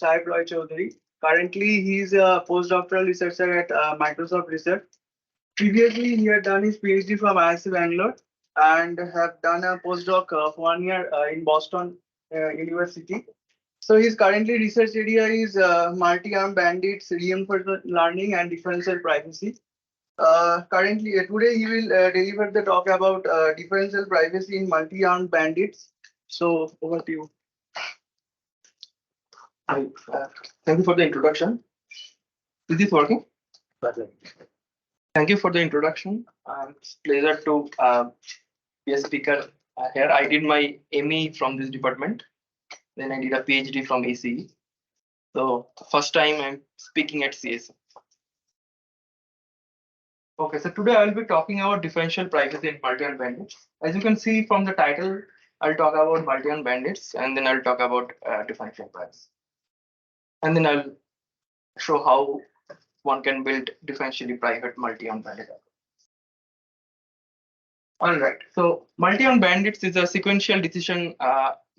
Sayak Chowdhury. Currently, he's a postdoctoral researcher at Microsoft Research. Previously, he had done his PhD from IISc Bangalore and have done a postdoc of 1 year in Boston University. So his currently research area is multi-armed bandits, reinforcement learning, and differential privacy. Today he will deliver the talk about differential privacy in multi-armed bandits. So over to you. Hi, thank you for the introduction. Is this working? Thank you for the introduction. It's a pleasure to be a speaker here. I did my ME from this department. Then I did a PhD from ACE. So first time I'm speaking at CS. Okay, so today I will be talking about differential privacy in multi-armed bandits. As you can see from the title, I'll talk about multi-armed bandits, and then I'll talk about differential privacy. And then I'll show how one can build differentially private multi-armed bandit. All right, so multi-armed bandits is a sequential decision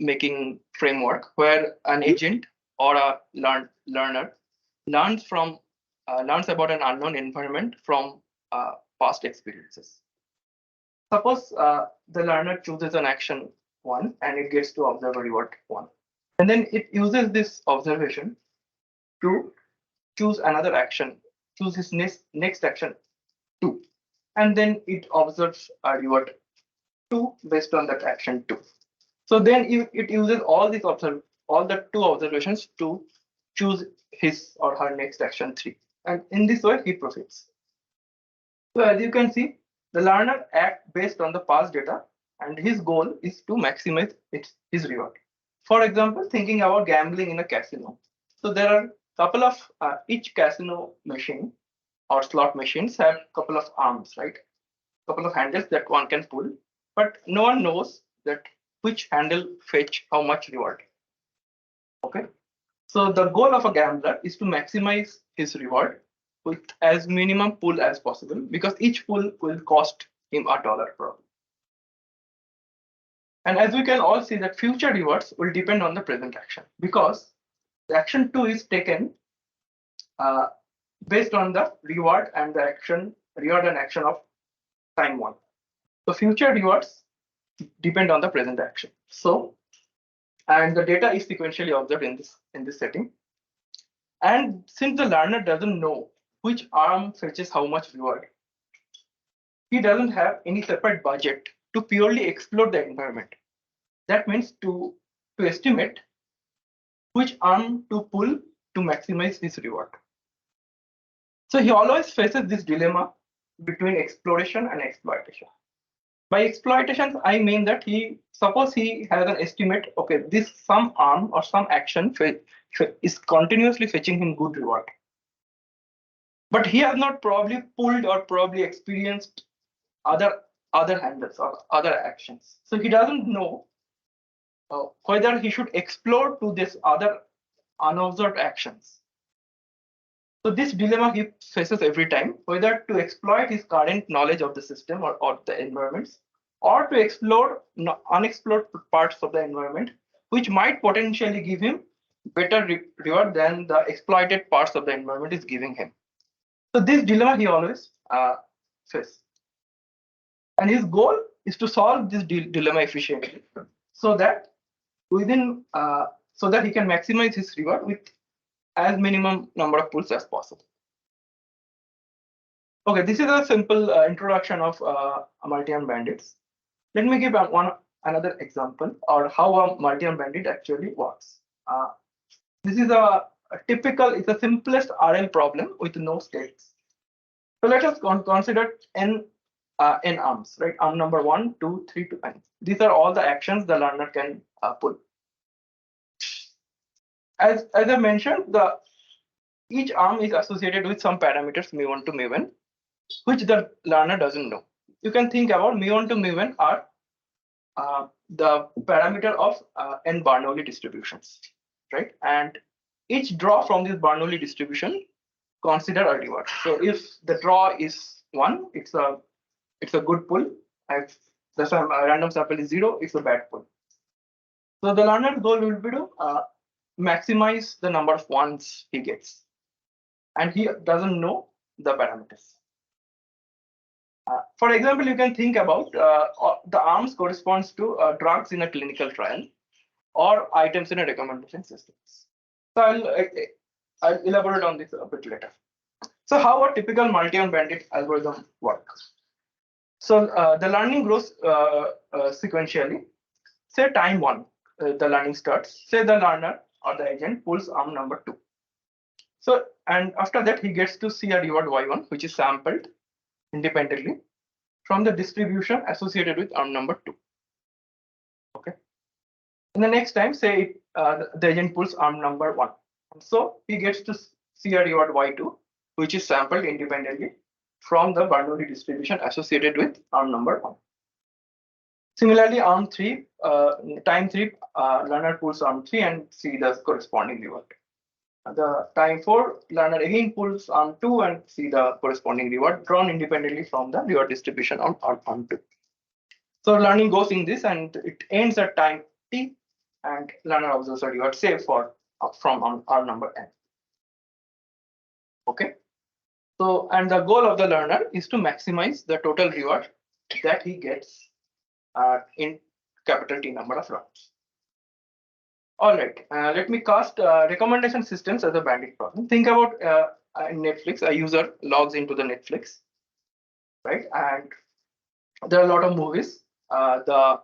making framework where an agent or a learner learns about an unknown environment from past experiences. Suppose the learner chooses an action 1 and it gets to observe a reward 1. And then it uses this observation to choose another action, choose his next action 2. And then it observes a reward 2 based on that action 2. So then it uses all the 2 observations to choose his or her next action 3. And in this way, he proceeds. So as you can see, the learner acts based on the past data, and his goal is to maximize his reward. For example, thinking about gambling in a casino. So there are a couple of each casino machine or slot machines have a couple of arms, right? A couple of handles that one can pull, but no one knows that which handle fetch how much reward. Okay, so the goal of a gambler is to maximize his reward with as minimum pull as possible, because each pull will cost him $1 probably. And as we can all see that future rewards will depend on the present action, because the action 2 is taken based on the reward and action of time 1. So future rewards depend on the present action. So, and the data is sequentially observed in this setting. And since the learner doesn't know which arm fetches how much reward, he doesn't have any separate budget to purely explore the environment. That means to estimate which arm to pull to maximize his reward. So he always faces this dilemma between exploration and exploitation. By exploitation, I mean that suppose he has an estimate, okay, this some arm or some action is continuously fetching him good reward. But he has not probably pulled or probably experienced other handles or other actions. So he doesn't know whether he should explore to this other unobserved actions. So this dilemma he faces every time, whether to exploit his current knowledge of the system or the environments, or to explore unexplored parts of the environment, which might potentially give him better reward than the exploited parts of the environment is giving him. So this dilemma he always faces. And his goal is to solve this dilemma efficiently, so that he can maximize his reward with as minimum number of pulls as possible. Okay, this is a simple introduction of multi-armed bandits. Let me give another example or how a multi-armed bandit actually works. This is it's the simplest RL problem with no states. So let us consider n arms, right? Arm number 1, 2, 3 to n. These are all the actions the learner can pull. As I mentioned, each arm is associated with some parameters mu1 to mu1, which the learner doesn't know. You can think about mu1 to mu1 are the parameter of n Bernoulli distributions, right? And each draw from this Bernoulli distribution consider a reward. So if the draw is 1, it's a good pull. If the random sample is 0, it's a bad pull. So the learner's goal will be to maximize the number of ones he gets, and he doesn't know the parameters. For example, you can think about the arms corresponds to drugs in a clinical trial or items in a recommendation system. So I'll elaborate on this a bit later. So how a typical multi-armed bandit algorithm works? So the learning grows sequentially. Say time 1, the learning starts. Say the learner or the agent pulls arm number 2. So, and after that he gets to see a reward y1, which is sampled independently from the distribution associated with arm number 2. Okay. And the next time, say the agent pulls arm number 1. So he gets to see a reward y2, which is sampled independently from the Bernoulli distribution associated with arm number 1. Similarly, arm 3, time 3, learner pulls arm 3 and see the corresponding reward. The time 4, learner again pulls arm 2 and see the corresponding reward drawn independently from the reward distribution on arm 2. So learning goes in this and it ends at time t, and learner observes a reward say from arm number n. Okay. So, and the goal of the learner is to maximize the total reward that he gets in capital T number of rounds. All right, let me cast recommendation systems as a bandit problem. Think about in Netflix, a user logs into the Netflix, right? And there are a lot of movies. The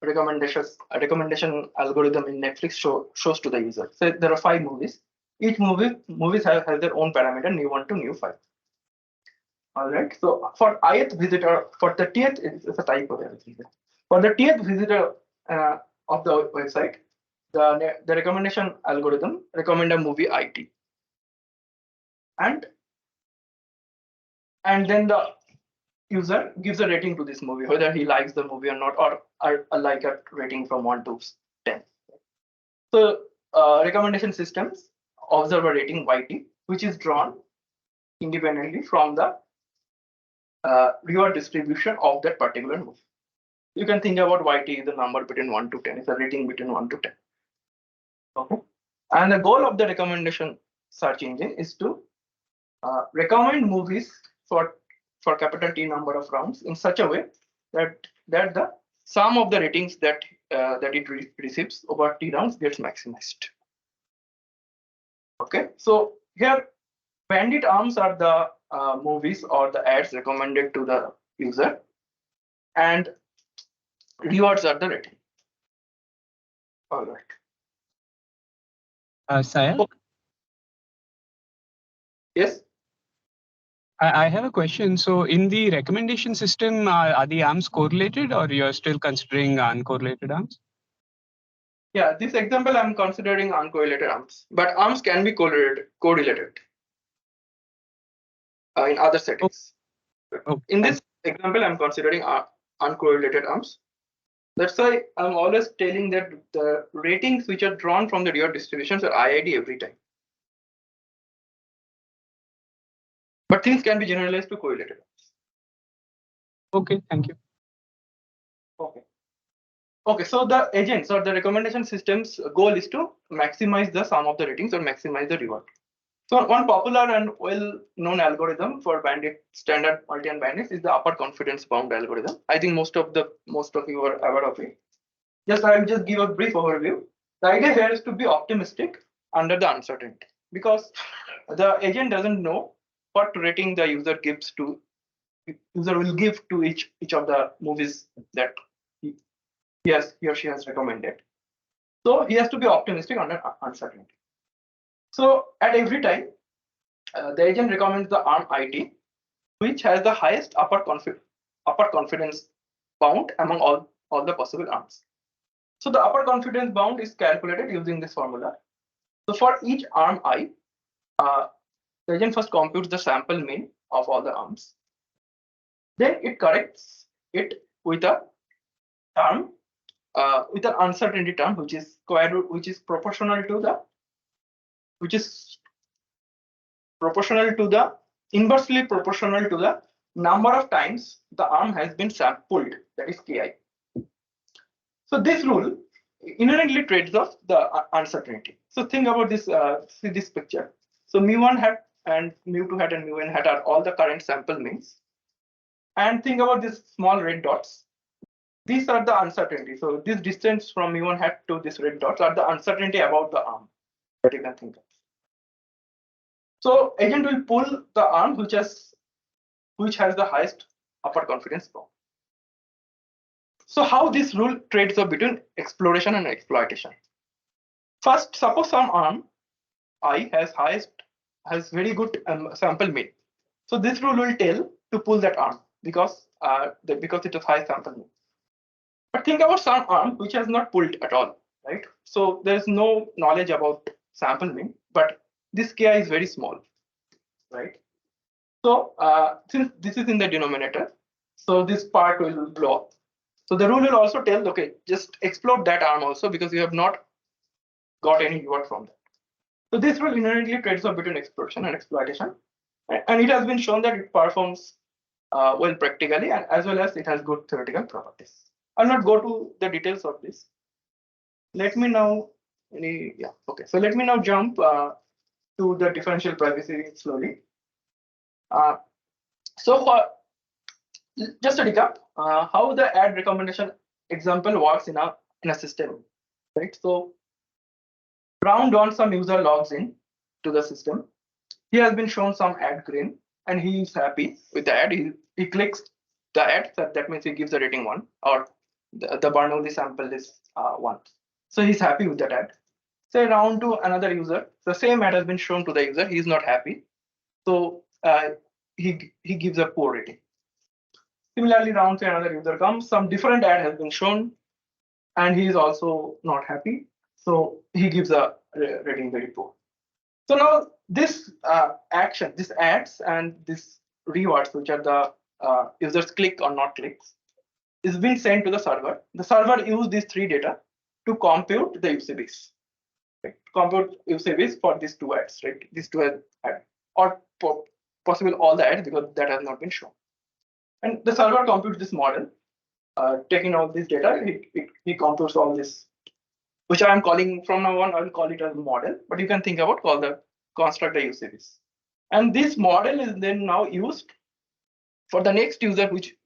recommendation algorithm in Netflix shows to the user. So there are 5 movies. Each movies have their own parameter, new 1 to new 5. All right. So for ith visitor, for the 30th, it's a type of everything. For the 30th visitor of the website, the recommendation algorithm recommend a movie IT, and then the user gives a rating to this movie, whether he likes the movie or not, or like a rating from 1 to 10. So recommendation systems observe a rating YT, which is drawn independently from the reward distribution of that particular movie. You can think about YT is the number between 1 to 10. It's a rating between 1 to 10. Okay. And the goal of the recommendation search engine is to recommend movies for capital T number of rounds in such a way that the sum of the ratings that it receives over T rounds gets maximized. Okay, so here bandit arms are the movies or the ads recommended to the user, and rewards are the rating. All right. Sayak? Yes. I have a question. So in the recommendation system, are the arms correlated, or you're still considering uncorrelated arms? Yeah, this example I'm considering uncorrelated arms, but arms can be correlated in other settings. Okay. In this example, I'm considering uncorrelated arms. That's why I'm always telling that the ratings which are drawn from the reward distributions are IID every time. But things can be generalized to correlated arms. Okay, thank you. Okay, so the agents or the recommendation system's goal is to maximize the sum of the ratings or maximize the reward. So one popular and well-known algorithm for bandit standard multi-armed bandits is the upper confidence bound algorithm. I think most of you are aware of it. I'll just give a brief overview. The idea here is to be optimistic under the uncertainty, because the agent doesn't know what rating the user will give to each of the movies that he or she has recommended. So he has to be optimistic under uncertainty. So at every time, the agent recommends the arm IT, which has the highest upper confidence bound among all the possible arms. So the upper confidence bound is calculated using this formula. So for each arm I, the agent first computes the sample mean of all the arms. Then it corrects it with a term, with an uncertainty term, which is square root, which is proportional to the inversely proportional to the number of times the arm has been sampled, that is Ki. So this rule inherently trades off the uncertainty. So think about this. See this picture. So mu1 hat and mu2 hat and mu1 hat are all the current sample means. And think about these small red dots. These are the uncertainty. So this distance from mu1 hat to this red dots are the uncertainty about the arm that you can think of. So agent will pull the arm which has the highest upper confidence bound. So how this rule trades off between exploration and exploitation? First, suppose some arm I has very good sample mean. So this rule will tell to pull that arm because it has high sample mean. But think about some arm which has not pulled at all, right? So there is no knowledge about sample mean, but this ki is very small, right? So since this is in the denominator, so this part will blow up. So the rule will also tell, okay, just explode that arm also because you have not got any reward from that. So this rule inherently trades off between exploration and exploitation, and it has been shown that it performs well practically and as well as it has good theoretical properties. I'll not go to the details of this. Let me now, So let me now jump to the differential privacy slowly. So for just to recap, how the ad recommendation example works in a system, right? So round one, some user logs in to the system. He has been shown some ad green and he is happy with the ad. He clicks the ad, so that means he gives a rating 1 or the Bernoulli sample is 1. So he's happy with that ad. Say round to another user, the same ad has been shown to the user, he is not happy. So he gives a poor rating. Similarly, round to another user comes, some different ad has been shown and he is also not happy. So he gives a rating very poor. So now this action, this ads and this rewards, which are the users click or not clicks, is being sent to the server. The server uses these three data to compute the UCBs. Right? Compute UCBs for these two ads, right? These two ads, or possible all the ads because that has not been shown. And the server computes this model, taking all this data, he computes all this, which I am calling from now on, I will call it as model, but you can think about call the construct the UCBs. And this model is then now used for the next user which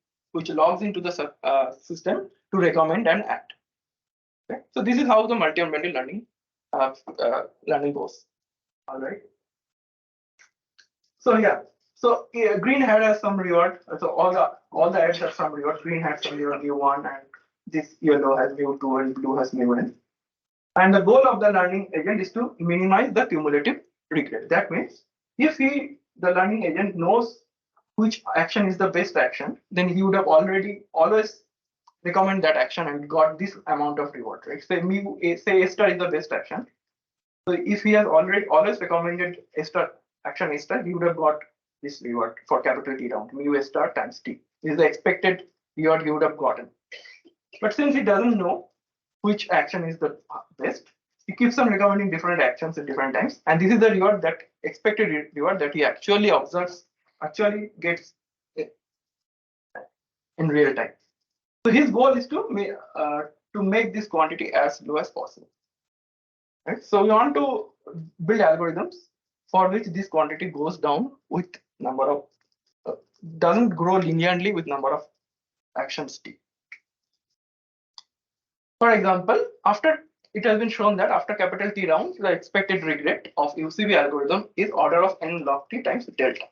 logs into the system to recommend an ad. Okay? So this is how the multi-armed bandit learning goes. All right. So yeah. So green hat has some reward. So all the ads have some reward. Green has some reward mu1 and this yellow has mu2 and blue has mu1. And the goal of the learning agent is to minimize the cumulative regret. That means if the learning agent knows which action is the best action, then he would have always recommend that action and got this amount of reward, right? Say A star is the best action. So if he has always recommended action A star, he would have got this reward for capital T round, mu A star times T. This is the expected reward he would have gotten. But since he doesn't know which action is the best, he keeps on recommending different actions at different times, and this is the reward that expected reward that he actually observes, actually gets in real time. So his goal is to make this quantity as low as possible. Right? So we want to build algorithms for which this quantity goes down with number of doesn't grow linearly with number of actions T. For example, after it has been shown that after capital T rounds, the expected regret of UCB algorithm is order of n log T times delta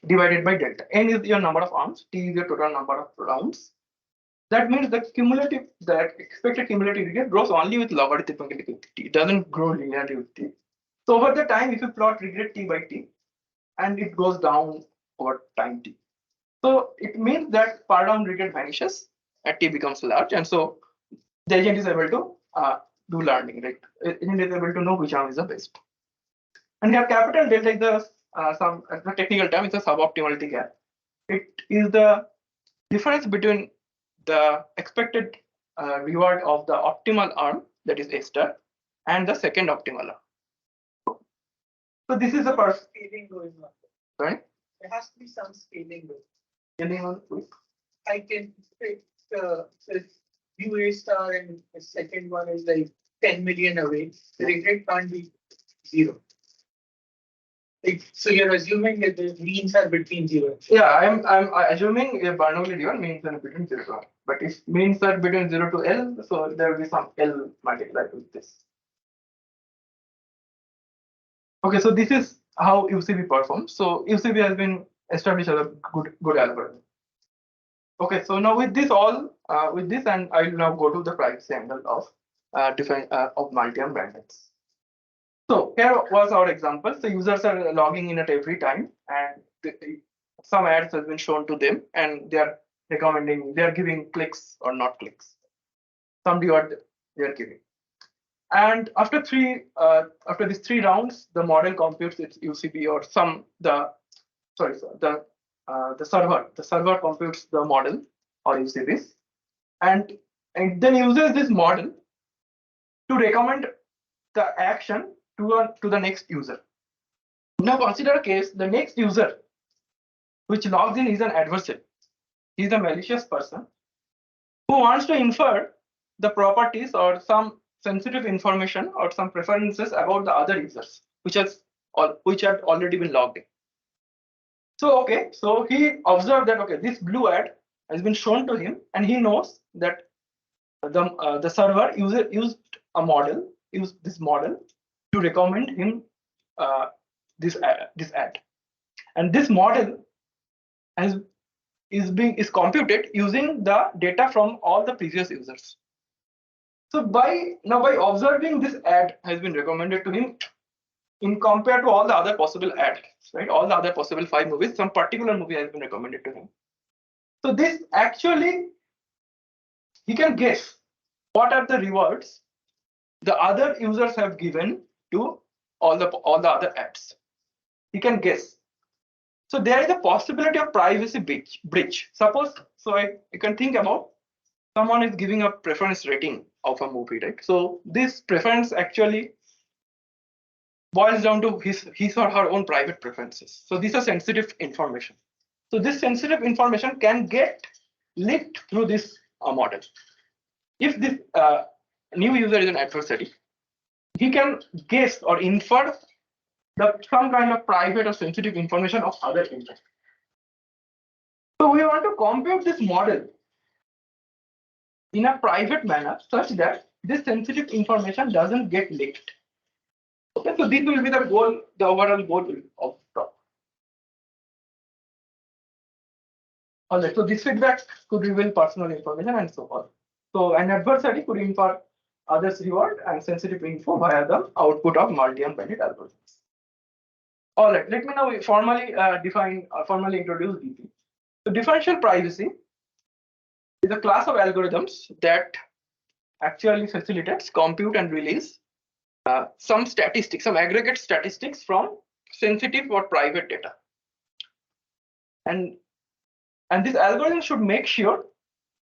divided by delta. N is your number of arms, T is your total number of rounds. That means the expected cumulative regret grows only with logarithmically with T. It doesn't grow linearly with T. So over the time, if you plot regret T by T, and it goes down over time T. So it means that par down regret vanishes at T becomes large, and so the agent is able to do learning, right? Agent is able to know which arm is the best. And here capital delta is the technical term, is a suboptimality gap. It is the difference between the expected reward of the optimal arm, that is A star, and the second optimal arm. So this is the Scaling going on. Sorry? There has to be some scaling going. Scaling on which? I can expect view A star and the second one is like 10 million away, the regret can't be 0. Like, so you're assuming that the means are between 0. Yeah, I'm assuming a Bernoulli dual means are between 0 to 1. But if means are between 0 to L, so there will be some L multiplied with this. Okay, so this is how UCB performs. So UCB has been established as a good algorithm. Okay, so now with this and I will now go to the privacy angle of Multiarmed Bandits. So here was our example. So users are logging in at every time, and some ads has been shown to them, and they are giving clicks or not clicks. Some reward they are giving. And after these 3 rounds, the model computes its UCB or the server computes the model or UCBs, and then uses this model to recommend the action to the next user. Now consider a case, the next user which logs in is an adversary. He is a malicious person who wants to infer the properties or some sensitive information or some preferences about the other users which had already been logged in. So so he observed that this blue ad has been shown to him, and he knows that the server used this model to recommend him this ad, and this model is computed using the data from all the previous users. So by observing this ad has been recommended to him in compared to all the other possible ads, right? All the other possible 5 movies, some particular movie has been recommended to him. So this actually, he can guess what are the rewards the other users have given to all the other ads. He can guess. So there is a possibility of privacy breach. Suppose, you can think about someone is giving a preference rating of a movie, right? So this preference actually boils down to his or her own private preferences. So these are sensitive information. So this sensitive information can get leaked through this model. If this new user is an adversary, he can guess or infer some kind of private or sensitive information of other users. So we want to compute this model in a private manner such that this sensitive information doesn't get leaked. Okay, so this will be the goal, the overall goal of the talk. Alright, so this feedback could reveal personal information and so on. So an adversary could infer others' reward and sensitive info via the output of Multiarmed Bandit algorithms. Alright, let me now formally introduce DP. So differential privacy is a class of algorithms that actually facilitates compute and release some aggregate statistics from sensitive or private data. And this algorithm should make sure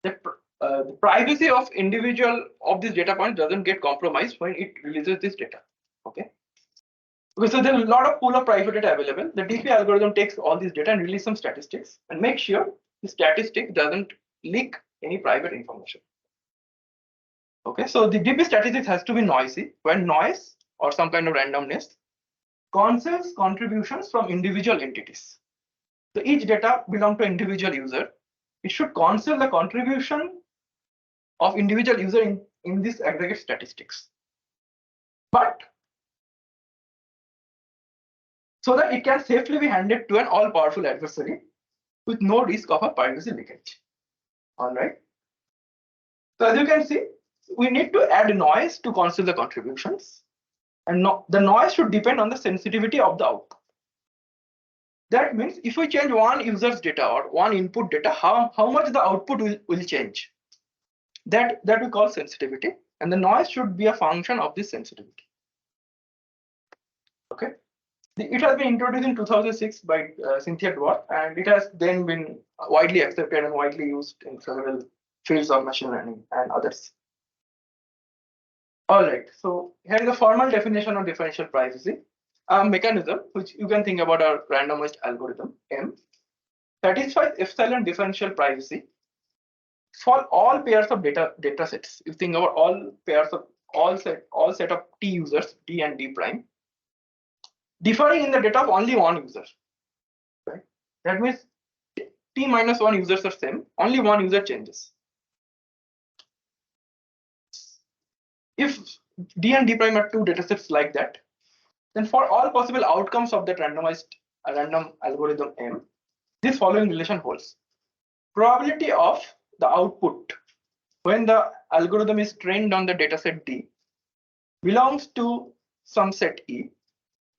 that the privacy of this data point doesn't get compromised when it releases this data. Okay. So there's a lot of pool of private data available. The DP algorithm takes all this data and release some statistics and make sure the statistic doesn't leak any private information. Okay, so the DP statistics has to be noisy. When noise or some kind of randomness conceals contributions from individual entities. So each data belongs to individual user. It should conceal the contribution of individual user in this aggregate statistics. But so that it can safely be handed to an all-powerful adversary with no risk of a privacy leakage. All right. So as you can see, we need to add noise to conceal the contributions, and the noise should depend on the sensitivity of the output. That means if we change one user's data or one input data, how much the output will change. That we call sensitivity, and the noise should be a function of this sensitivity. Okay. It has been introduced in 2006 by Cynthia Dwarf, and it has then been widely accepted and widely used in several fields of machine learning and others. All right, so here is a formal definition of differential privacy. A mechanism which you can think about a randomized algorithm M satisfies epsilon differential privacy for all pairs of data sets, you think about all pairs of all set of T users, D and D prime, differing in the data of only one user. Right? That means T minus one users are same, only one user changes. If D and D prime are two datasets like that, then for all possible outcomes of that random algorithm M, this following relation holds. Probability of the output when the algorithm is trained on the dataset D belongs to some set E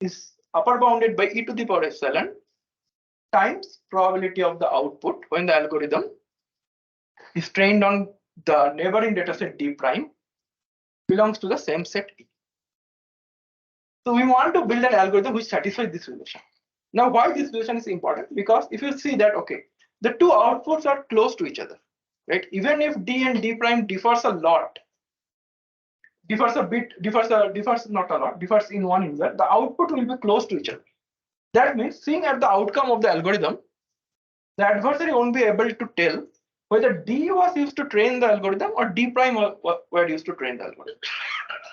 is upper bounded by e to the power epsilon times probability of the output when the algorithm is trained on the neighboring dataset D prime belongs to the same set E. So we want to build an algorithm which satisfies this relation. Now, why this relation is important? Because if you see that, okay, the two outputs are close to each other, right? Even if D and D prime differs a lot, differs not a lot, differs in one user, the output will be close to each other. That means seeing at the outcome of the algorithm, the adversary won't be able to tell whether D was used to train the algorithm or D prime were used to train the algorithm.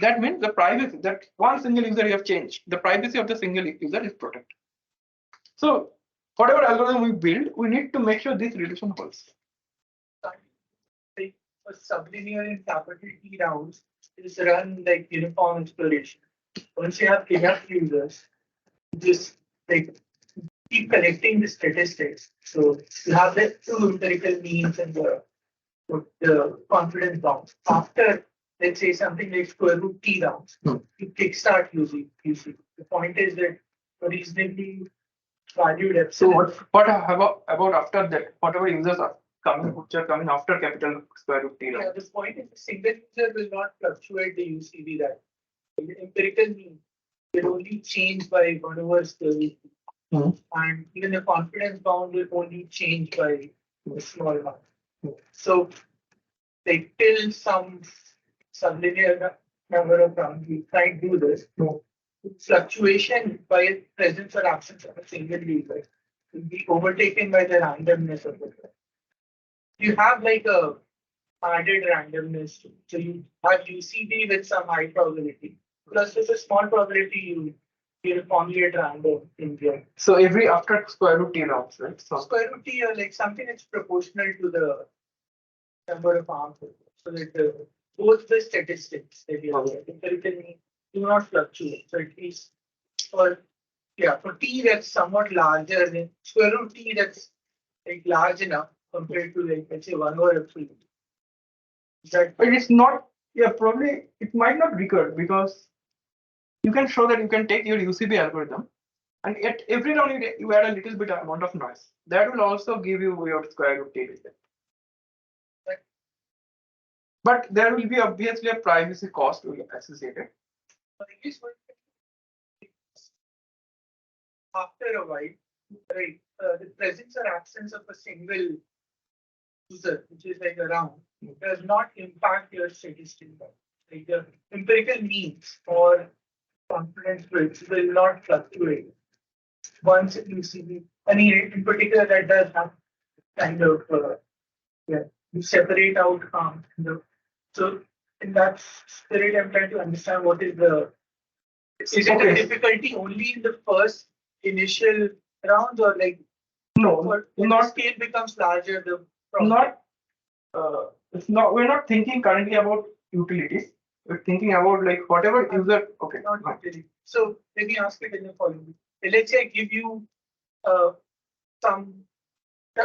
That means the privacy that one single user you have changed, the privacy of the single user is protected. So whatever algorithm we build, we need to make sure this relation holds. Like a sublinear in capital T rounds is run like uniform exploration. Once you have enough users, just like keep collecting the statistics. So you have the two empirical means and the confidence bound. After, let's say something like square root T rounds, you kickstart using. The point is that a reasonably valued epsilon. So what about after that? Whatever users are coming, which are coming after capital square root T round. Yeah, the point is the single user will not fluctuate the UCB that. The empirical mean will only change by 1 over square root. And even the confidence bound will only change by a small amount. So, like till some sublinear number of rounds, we try to do this. Fluctuation by presence or absence of a single user will be overtaken by the randomness of the user. You have like a added randomness. So you have UCB with some high probability. Plus with a small probability you formulate random in here. So every after square root T rounds, right? So Square root T or like something that's proportional to the number of arms. So that both the statistics that you have empirically do not fluctuate. So at least for T that's somewhat larger than square root T that's like large enough compared to like let's say 1 over epsilon. But it's not, probably it might not recur because you can show that you can take your UCB algorithm and at every round you add a little bit amount of noise. That will also give you your square root T result. But there will be obviously a privacy cost associated. After a while, right, the presence or absence of a single user, which is like around, does not impact your statistic. Like the empirical means or confidence rates will not fluctuate. Once you see, in particular, that does have kind of you separate out so in that spirit, I'm trying to understand what is the is it a difficulty only in the first initial rounds or like no, not scale becomes larger the problem? It's not. We're not thinking currently about utilities. We're thinking about like whatever user. Okay. Not utility. So let me ask it in the following. Let's say I give you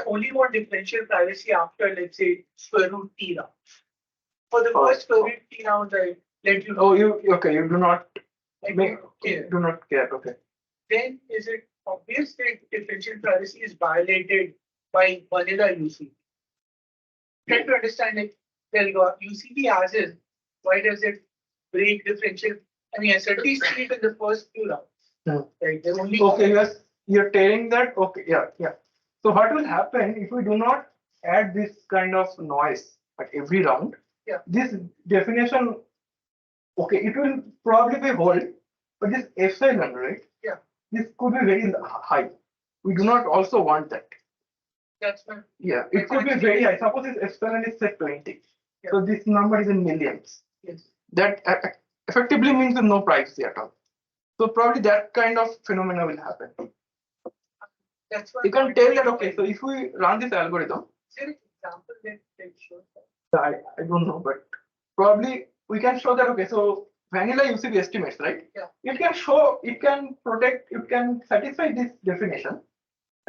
only want differential privacy after let's say square root T rounds. For the first square root T rounds, I let you know. Oh, you do not do not care. Okay. Then is it obvious that differential privacy is violated by vanilla UCB? Try to understand like UCB as is. Why does it break differential? I mean, I certainly see it in the first few rounds. Right? Okay, yes, you're telling that. Okay, yeah. So what will happen if we do not add this kind of noise at every round? Yeah. This definition, okay, it will probably be whole, but this epsilon, right? Yeah. This could be very high. We do not also want that. That's not. Yeah, it could be very high. Suppose if epsilon is set 20. Yeah. So this number is in millions. Yes. That effectively means there's no privacy at all. So probably that kind of phenomena will happen. That's why You can tell that, okay, so if we run this algorithm, is there an example that shows that? I don't know, but probably we can show that, okay, so vanilla UCB estimates, right? Yeah. It can show, it can protect, it can satisfy this definition,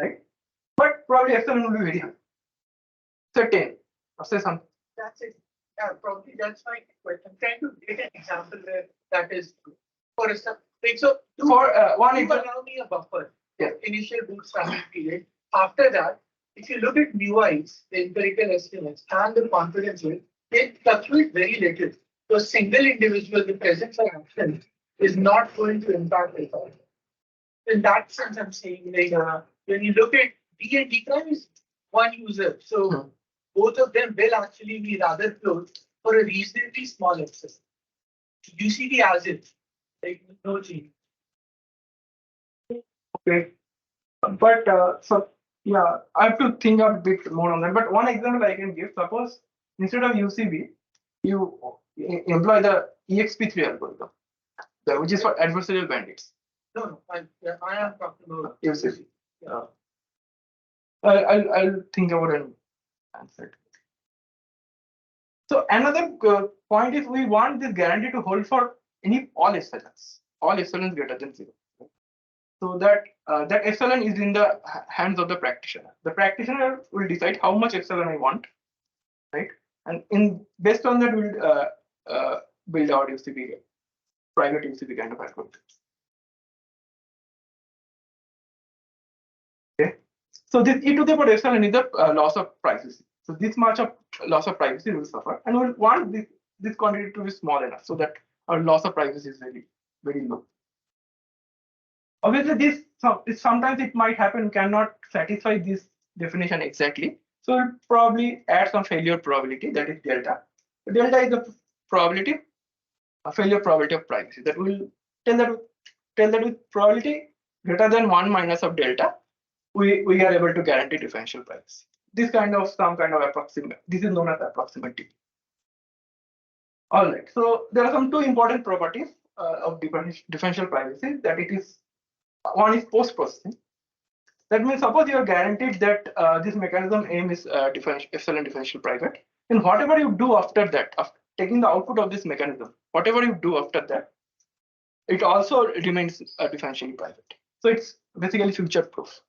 right? But probably epsilon will be very high. Say 10 or say something. That's it. Yeah, probably that's my question. I'm trying to get an example where that is true. For example, so For one you example, allow me a buffer. Yeah. Initial bootstrapping period. After that, if you look at MUIs, the empirical estimates and the confidence rate, they fluctuate very little. So a single individual, the presence of action is not going to impact it all. In that sense, I'm saying like when you look at D and D crime is one user. So both of them will actually be rather close for a reasonably small access. UCD as it, like no change. okay. But so yeah, I have to think a bit more on that. But one example I can give, suppose instead of UCB, you employ the EXP3 algorithm, which is for adversarial bandits. No, I am talking about UCB. I'll think about an answer. So another point is we want this guarantee to hold for all epsilons greater than 0. So that that epsilon is in the hands of the practitioner. The practitioner will decide how much epsilon I want, right? And based on that, we'll build our UCB, private UCB kind of algorithm. Okay. So this e to the power epsilon is the loss of privacy. So this much of loss of privacy will suffer, and we'll want this quantity to be small enough so that our loss of privacy is very low. Obviously, sometimes it might happen cannot satisfy this definition exactly. So we'll probably add some failure probability, that is delta. So delta is the probability, a failure probability of privacy. That will tell that with probability greater than 1 minus of delta, we are able to guarantee differential privacy. This kind of some kind of approximate. This is known as approximative. All right. So there are some two important properties of differential privacy, that it is. One is post-processing. That means suppose you are guaranteed that this mechanism aim is epsilon differential private, and whatever you do after that, after taking the output of this mechanism, whatever you do after that, it also remains differentially private. So it's basically future proof.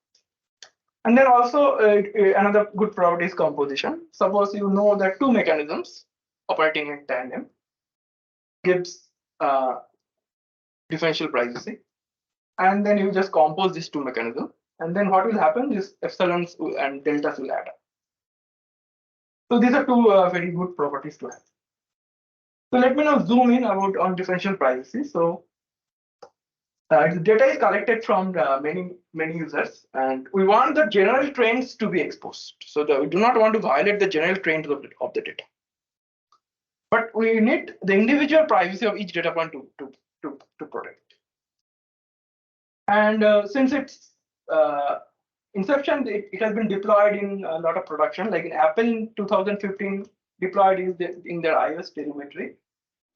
And then also another good property is composition. Suppose you know that two mechanisms operating in tandem gives differential privacy. And then you just compose these two mechanisms, and then what will happen is epsilons and deltas will add up. So these are two very good properties to have. So let me now zoom in on differential privacy. So the data is collected from many users, and we want the general trends to be exposed. So we do not want to violate the general trends of the data, but we need the individual privacy of each data point to protect. And since its inception, it has been deployed in a lot of production. Like in Apple in 2015, deployed in their iOS telemetry.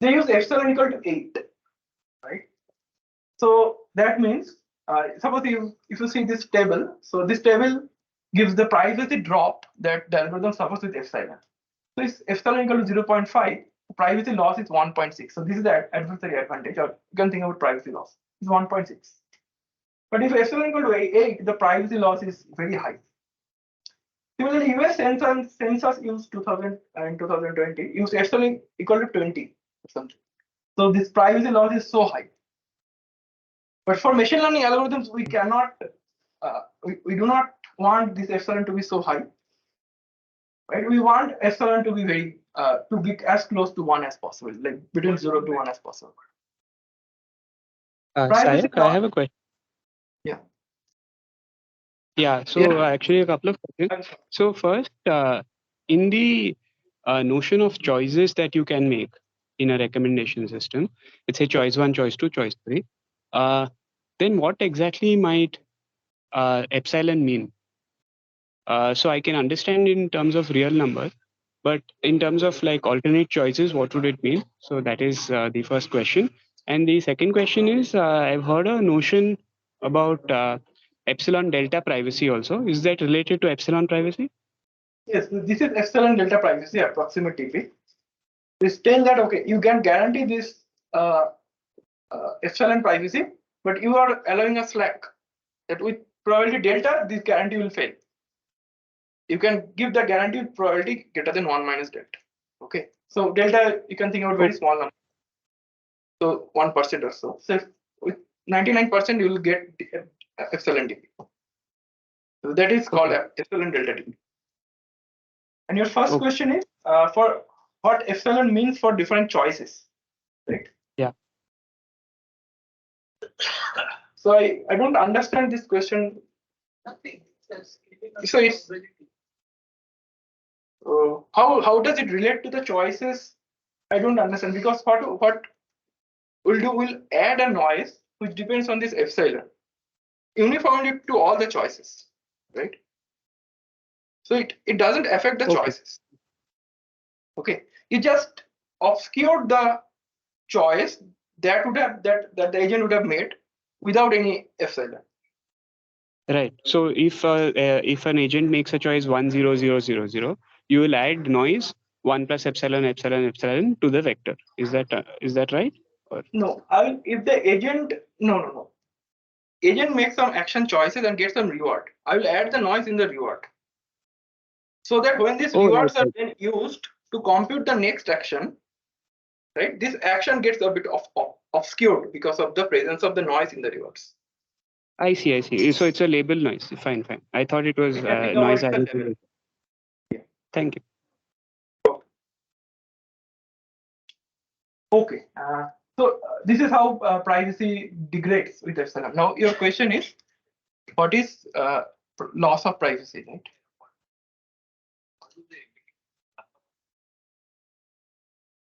They use epsilon equal to 8, right? So that means, suppose if you see this table, so this table gives the privacy drop that the algorithm suffers with epsilon. So if epsilon equal to 0.5, privacy loss is 1.6. So this is the adversary advantage, or you can think about privacy loss. It's 1.6. But if epsilon equal to 8, the privacy loss is very high. Similarly, US census used 2000 and 2020 used epsilon equal to 20 or something. So this privacy loss is so high. But for machine learning algorithms, we cannot, we do not want this epsilon to be so high. Right? We want epsilon to be to be as close to 1 as possible, like between 0 to 1 as possible. Sayak, I have a question. Yeah. Yeah, so actually a couple of questions. So first, in the notion of choices that you can make in a recommendation system, let's say choice 1, choice 2, choice 3, then what exactly might epsilon mean? So I can understand in terms of real number, but in terms of like alternate choices, what would it mean? So that is the first question. And the second question is, I've heard a notion about epsilon delta privacy also. Is that related to epsilon privacy? Yes, this is epsilon delta privacy approximate TP. This tells that okay, you can guarantee this epsilon privacy, but you are allowing a slack that with probability delta, this guarantee will fail. You can give the guarantee with probability greater than 1 minus delta. Okay, so delta you can think about very small number. So 1% or so. So with 99%, you will get epsilon DP. So that is called epsilon delta DP. And your first question is for what epsilon means for different choices, right? Yeah. So I don't understand this question. Nothing. So it's how does it relate to the choices? I don't understand, because what we'll do, we'll add a noise which depends on this epsilon uniformly to all the choices, right? So it doesn't affect the choices. Okay, it just obscured the choice that would have that the agent would have made without any epsilon. Right. So if an agent makes a choice 10000, you will add noise 1 plus epsilon epsilon epsilon to the vector. Is that right? Or? No, if the agent no. Agent makes some action choices and gets some reward. I will add the noise in the reward, so that when these rewards are then used to compute the next action, right? This action gets a bit obscured because of the presence of the noise in the rewards. I see. So it's a label noise. Fine. I thought it was noise added. Yeah. Thank you. Okay. So this is how privacy degrades with epsilon. Now your question is, what is loss of privacy, right?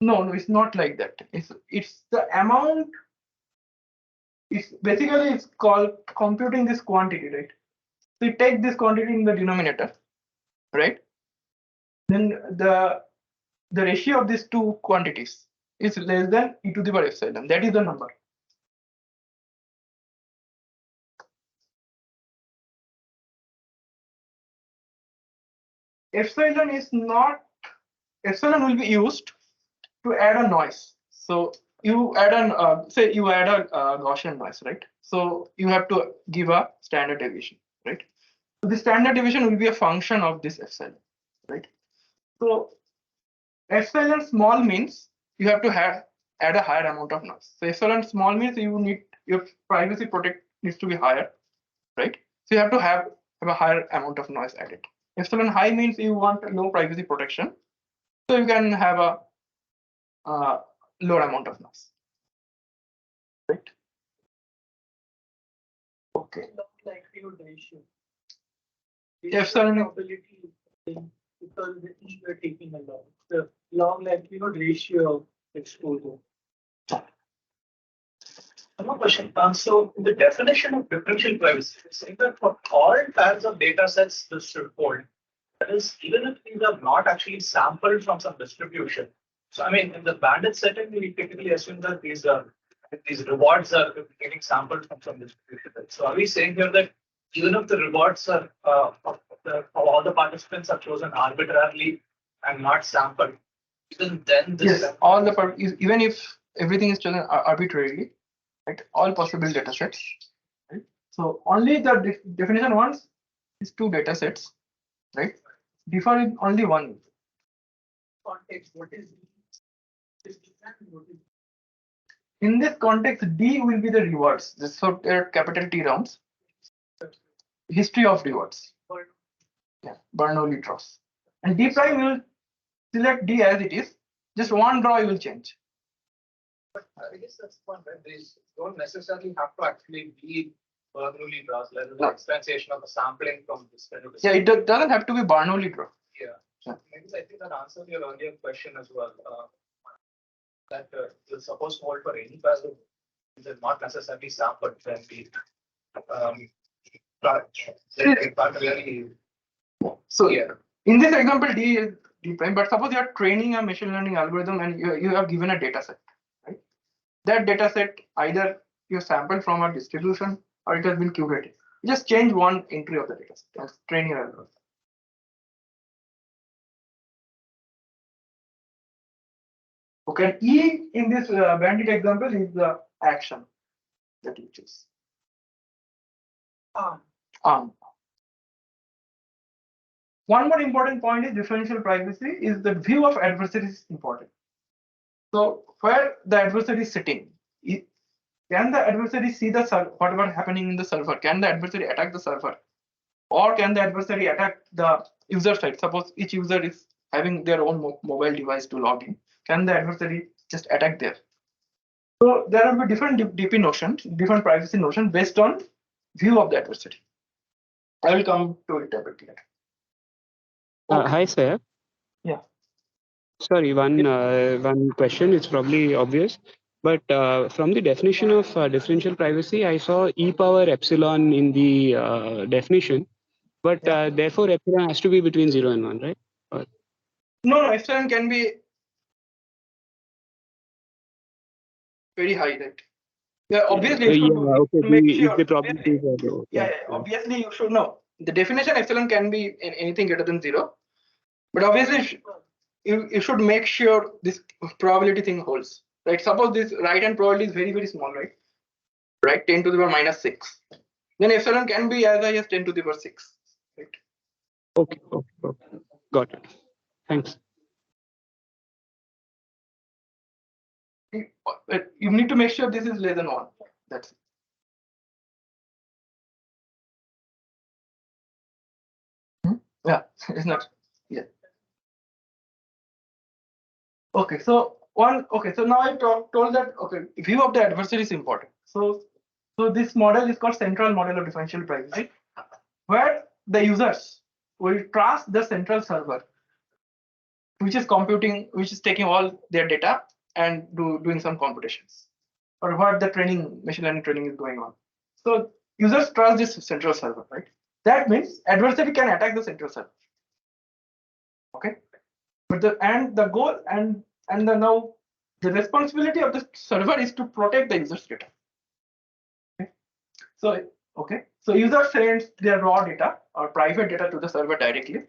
No, it's not like that. It's the amount. It's called computing this quantity, right? So you take this quantity in the denominator, right? Then the ratio of these two quantities is less than e to the power epsilon. That is the number. Epsilon will be used to add a noise. So you add say you add a Gaussian noise, right? So you have to give a standard deviation, right? So the standard deviation will be a function of this epsilon, right? So epsilon small means you have to add a higher amount of noise. So epsilon small means your privacy protect needs to be higher, right? So you have to have a higher amount of noise added. Epsilon high means you want low privacy protection, so you can have a lower amount of noise, right? Okay. Likelihood ratio. Epsilon Probability because the E we are taking along the long likelihood ratio of exposure. One more question. So the definition of differential privacy is saying that for all types of data sets this should hold. That is, even if these are not actually sampled from some distribution. So I mean, in the bandit setting, we typically assume that these rewards are getting sampled from some distribution. So are we saying here that even if the rewards are all the participants are chosen arbitrarily and not sampled, even then this yes, even if everything is chosen arbitrarily, right? All possible data sets, right? So only the definition wants is two data sets, right? Differ in only one Context. What is in this context? D will be the rewards. So there are capital T rounds. History of rewards. Yeah, Bernoulli draws. And D prime will select D as it is. Just one draw you will change. But I guess that's one, right? These don't necessarily have to actually be Bernoulli draws, like the expansion of the sampling from this kind of. Yeah, it doesn't have to be Bernoulli draw. Yeah. Maybe I think that answers your earlier question as well. That you're supposed to hold for any passive, they're not necessarily sampled, then we can't really So yeah, in this example, D is D prime, but suppose you are training a machine learning algorithm and you have given a data set, right? That data set either you sampled from a distribution or it has been curated. You just change one entry of the data set and train your algorithm. Okay, E in this bandit example is the action that you choose. One more important point is differential privacy is the view of adversary is important. So where the adversary is sitting, can the adversary see the whatever happening in the server? Can the adversary attack the server? Or can the adversary attack the user side? Suppose each user is having their own mobile device to log in. Can the adversary just attack there? So there will be different DP notions, different privacy notions based on view of the adversary. I will come to it a bit later. Okay. Hi, sir. Yeah. Sorry, one question. It's probably obvious, but from the definition of differential privacy, I saw e power epsilon in the definition, but therefore epsilon has to be between 0 and 1, right? No, epsilon can be very high, right? Yeah, obviously you should make sure. If the probabilities are low. Yeah, obviously you should know. The definition epsilon can be in anything greater than 0, but obviously you should make sure this probability thing holds, right? Suppose this right hand probability is very, very small, right? Right, 10 to the power minus 6. Then epsilon can be as high as 10 to the power 6, right? Okay, got it. Thanks. You need to make sure this is less than 1. That's it. Yeah, it's not. Yeah. Okay, so so now I told that view of the adversary is important. So this model is called central model of differential privacy, where the users will trust the central server, which is computing, which is taking all their data and doing some computations, or what the machine learning training is going on. So users trust this central server, right? That means adversary can attack the central server. Okay, but the goal now the responsibility of the server is to protect the user's data. Okay, so user sends their raw data or private data to the server directly,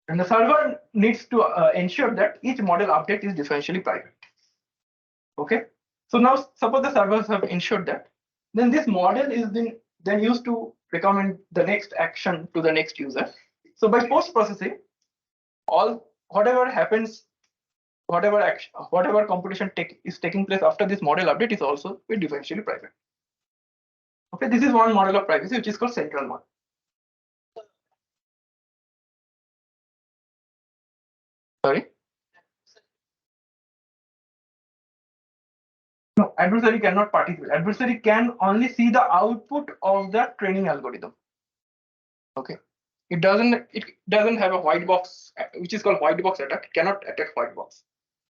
and the server needs to ensure that each model update is differentially private. Okay, so now suppose the servers have ensured that, then this model is then used to recommend the next action to the next user. So by post processing, whatever happens, whatever action, whatever computation is taking place after this model update is also differentially private. Okay, this is one model of privacy which is called central model. Sorry. No, adversary cannot participate. Adversary can only see the output of the training algorithm. Okay, it doesn't have a white box, which is called white box attack. It cannot attack white box.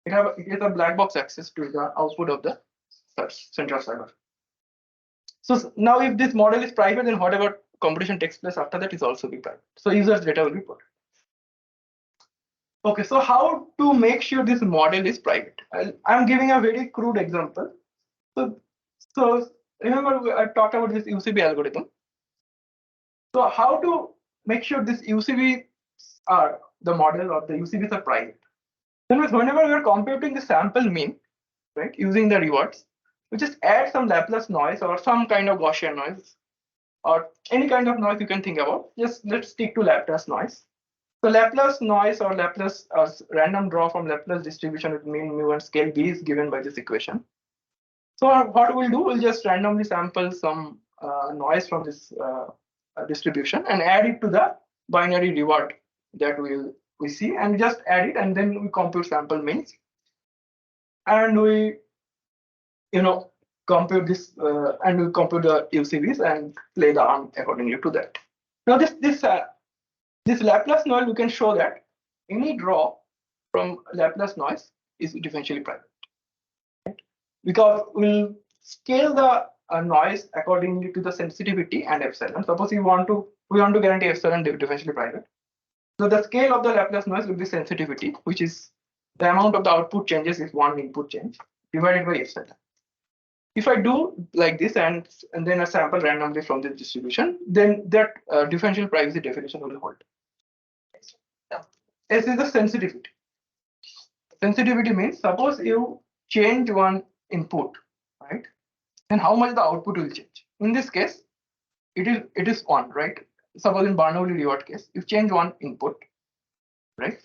It has a black box access to the output of the central server. So now if this model is private, then whatever computation takes place after that is also be private. So users' data will be protected. Okay, so how to make sure this model is private? I'm giving a very crude example. So remember I talked about this UCB algorithm. So how to make sure this UCB are the model or the UCBs are private? Then whenever we are computing the sample mean, right, using the rewards, we just add some Laplace noise or some kind of Gaussian noise or any kind of noise you can think about. Just let's stick to Laplace noise. So Laplace noise or Laplace random draw from Laplace distribution with mean, mu, and scale B is given by this equation. So what we'll do, we'll just randomly sample some noise from this distribution and add it to the binary reward that we see, and just add it, and then we compute sample means, and we compute this and we compute the UCBs and play the arm accordingly to that. Now this Laplace noise, we can show that any draw from Laplace noise is differentially private, right? Because we'll scale the noise accordingly to the sensitivity and epsilon. Suppose you want to we want to guarantee epsilon differentially private. So the scale of the Laplace noise will be sensitivity, which is the amount of the output changes if one input change divided by epsilon. If I do like this and then a sample randomly from this distribution, then that differential privacy definition will hold. S is the sensitivity. Sensitivity means suppose you change one input, right? Then how much the output will change. In this case, it is 1, right? Suppose in Bernoulli reward case, you change one input, right?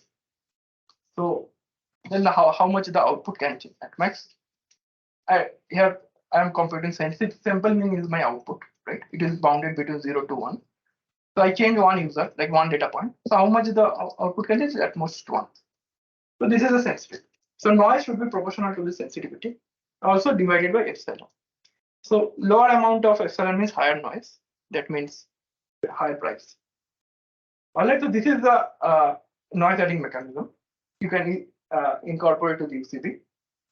So then how much the output can change at max. I am computing sensitive sample mean is my output, right? It is bounded between 0 to 1. So I change one user, like one data point. So how much the output can change? At most 1. So this is a sensitivity. So noise should be proportional to the sensitivity, also divided by epsilon. So lower amount of epsilon means higher noise. That means higher price. Alright, so this is the noise adding mechanism. You can incorporate to the UCB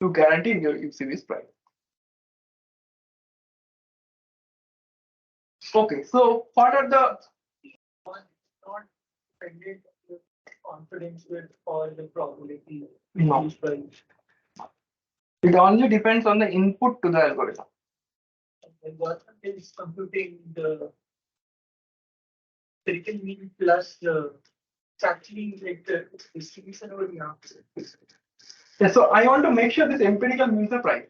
to guarantee your UCB's price. Okay, so what are the not dependent with confidence with or the probability. No. Price. It only depends on the input to the algorithm. And what is computing the critical mean plus the it's actually like the distribution over the answer. Yeah, so I want to make sure this empirical means the price.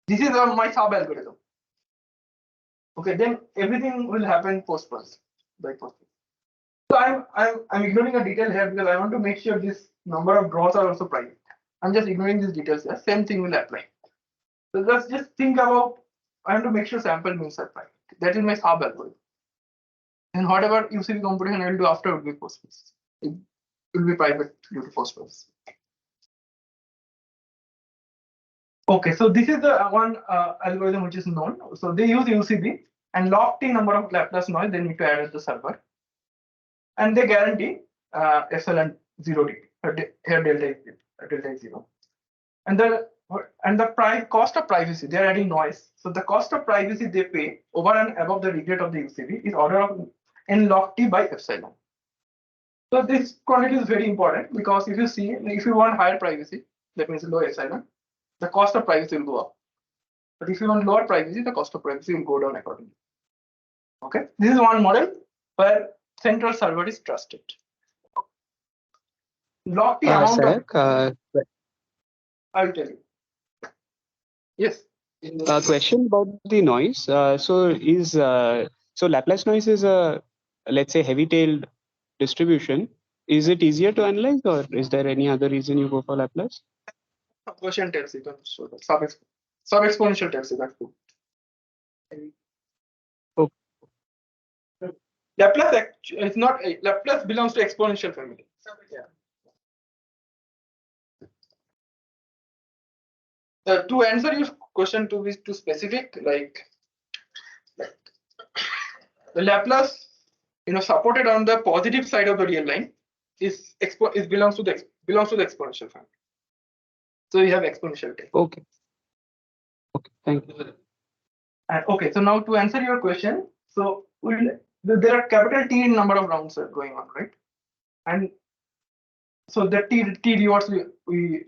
This is my sub algorithm. Okay, then everything will happen post-process by post. So I'm ignoring a detail here because I want to make sure this number of draws are also private. I'm just ignoring these details here. Same thing will apply. So let's just think about. I want to make sure sample means are private. That is my sub algorithm. And whatever UCB computation I will do after will be post-process. It will be private due to post-process. Okay, so this is the one algorithm which is known. So they use UCB and locked in number of Laplace noise they need to add at the server, and they guarantee epsilon 0 dB. Here delta is 0, and the price cost of privacy they are adding noise. So the cost of privacy they pay over and above the regret of the UCB is order of n log t by epsilon. So this quantity is very important because if you want higher privacy, that means low epsilon, the cost of privacy will go up. But if you want lower privacy, the cost of privacy will go down accordingly. Okay, this is one model where central server is trusted. Lock the amount Sayak, I will tell you. Yes. a question about the noise. So Laplace noise is a, let's say, heavy-tailed distribution. Is it easier to analyze, or is there any other reason you go for Laplace? Question tells you so that sub exponential tells you that too. Okay. Laplace is not Laplace belongs to exponential family. Yeah. To answer your question to be too specific, like the Laplace, supported on the positive side of the real line is belongs to the exponential family. So you have exponential tail. Okay. Okay. Thank you. And okay, so now to answer your question, so there are capital T number of rounds going on, right? And so the T rewards we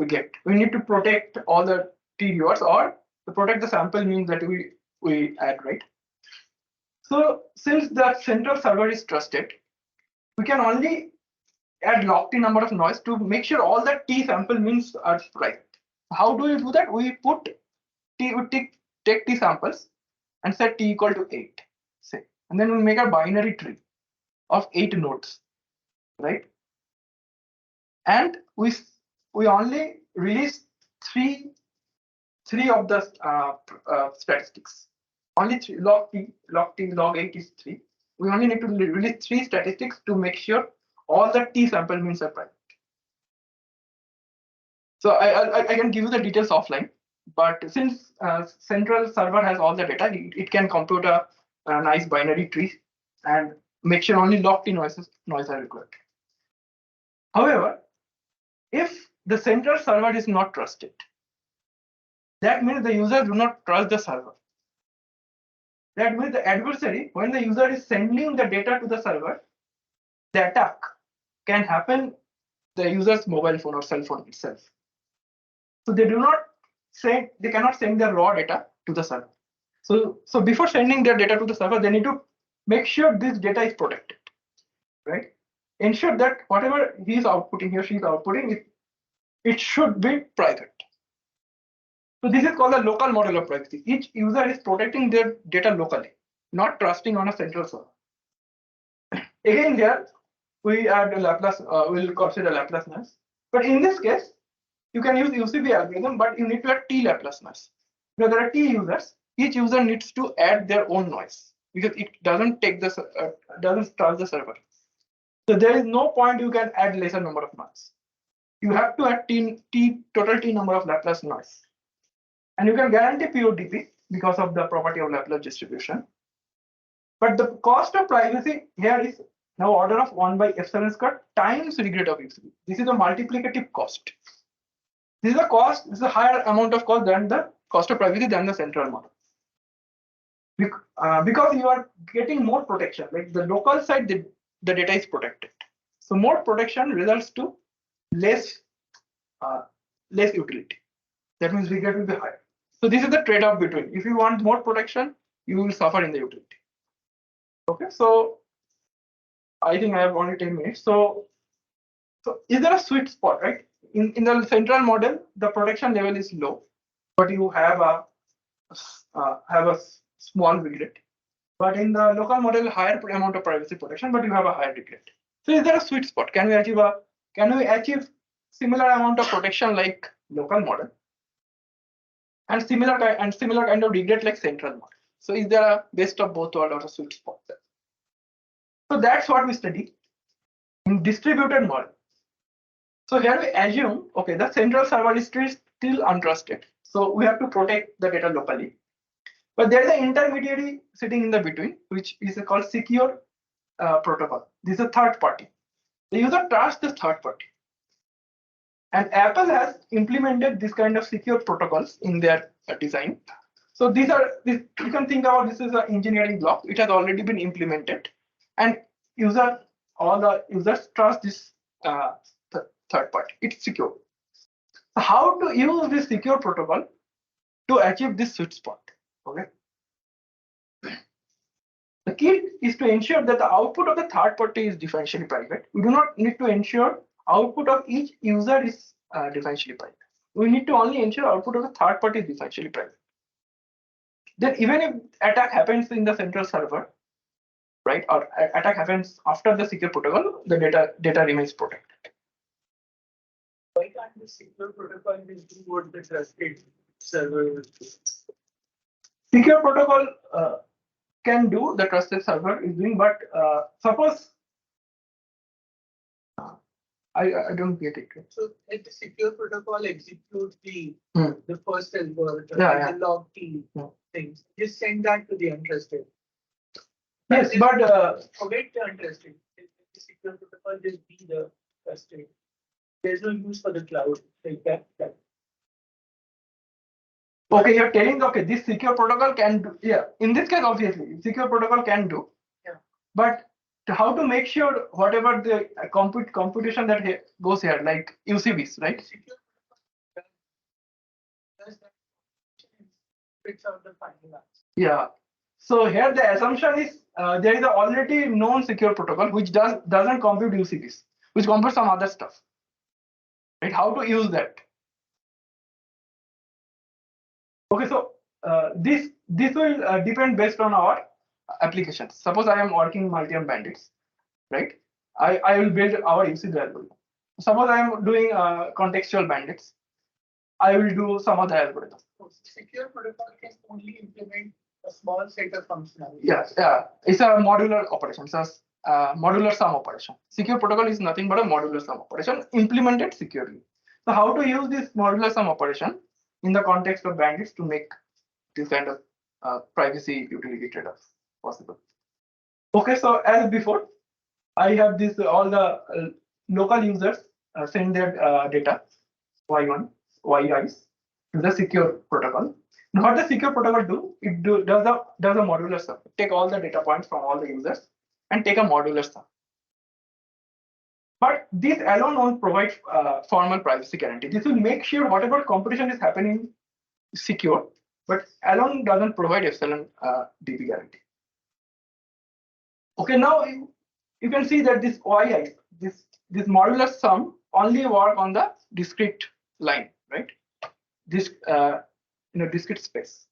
get. We need to protect all the T rewards, or to protect the sample means that we add, right? So since the central server is trusted, we can only add locked in number of noise to make sure all the T sample means are right. How do we do that? We take T samples and set T equal to 8, say, and then we make a binary tree of 8 nodes, right? And we only release three of the statistics. Only 3 log 8 is 3. We only need to release 3 statistics to make sure all the T sample means are private. So I can give you the details offline, but since central server has all the data, it can compute a nice binary tree and make sure only locked in noise are required. However, if the central server is not trusted, that means the users do not trust the server. that with the adversary, when the user is sending the data to the server, the attack can happen the user's mobile phone or cell phone itself. So they cannot send their raw data to the server. So before sending their data to the server, they need to make sure this data is protected, right? Ensure that whatever he or she is outputting, it should be private. So this is called the local model of privacy. Each user is protecting their data locally, not trusting on a central server. Again, here we add a Laplace, we'll consider Laplace noise. But in this case, you can use UCB algorithm, but you need to add T Laplace noise. Because there are T users, each user needs to add their own noise because it doesn't take the doesn't trust the server. So there is no point you can add lesser number of noise. You have to add total T number of Laplace noise. And you can guarantee pure DP because of the property of Laplace distribution. But the cost of privacy here is now order of 1 by epsilon squared times regret of UCB. This is a multiplicative cost. This is a cost, this is a higher amount of cost than the cost of privacy than the central model. Because you are getting more protection, like the local side, the data is protected. So more protection results to less utility. That means regret will be higher. So this is the trade-off between. If you want more protection, you will suffer in the utility. Okay, so I think I have only 10 minutes. So is there a sweet spot, right? In the central model, the protection level is low, but you have a small regret. But in the local model, higher amount of privacy protection, but you have a higher regret. So is there a sweet spot? Can we achieve similar amount of protection like local model, and similar kind of regret like central model? So is there a best of both worlds or a sweet spot there? So that's what we study in distributed model. So here we assume, okay, the central server is still untrusted. So we have to protect the data locally. But there is an intermediary sitting in the between, which is called secure protocol. This is a third party. The user trusts the third party. And Apple has implemented this kind of secure protocols in their design. So you can think about this as an engineering block. It has already been implemented, and all the users trust this third party. It's secure. So how to use this secure protocol to achieve this sweet spot? Okay. The key is to ensure that the output of the third party is differentially private. We do not need to ensure output of each user is differentially private. We need to only ensure output of the third party is differentially private. Then even if attack happens in the central server, right, or attack happens after the secure protocol, the data remains protected. Why can't the secure protocol do what the trusted server does? Secure protocol can do the trusted server is doing, but suppose I don't get it. So let the secure protocol execute the first algorithm, the log T things. Just send that to the untrusted. Yes, but forget the untrusted. Let the secure protocol just be the trusted. There's no use for the cloud like that. Okay, you're telling this secure protocol can do. Yeah, in this case, obviously, secure protocol can do. Yeah. But how to make sure whatever the computation that goes here, like UCBs, right? Secure protocol does that spits out the final answer. Yeah. So here the assumption is there is a already known secure protocol which doesn't compute UCBs, which computes some other stuff. Right? How to use that? Okay, so this will depend based on our applications. Suppose I am working Multiarmed Bandits, right? I will build our UCB algorithm. Suppose I am doing contextual bandits, I will do some other algorithm. So secure protocol can only implement a small set of functionality. Yes, yeah, it's a modular operation. It's a modular sum operation. Secure protocol is nothing but a modular sum operation implemented securely. So how to use this modular sum operation in the context of bandits to make this kind of privacy utility trade-offs possible? Okay, so as before, I have this all the local users send their data Y1, YIs, to the secure protocol. Now, what the secure protocol do? It does a modular sum. Take all the data points from all the users and take a modular sum. But this alone won't provide formal privacy guarantee. This will make sure whatever competition is happening is secure, but alone doesn't provide epsilon DB guarantee. Okay, now you can see that this OII, this modular sum only work on the discrete line, right? This discrete space.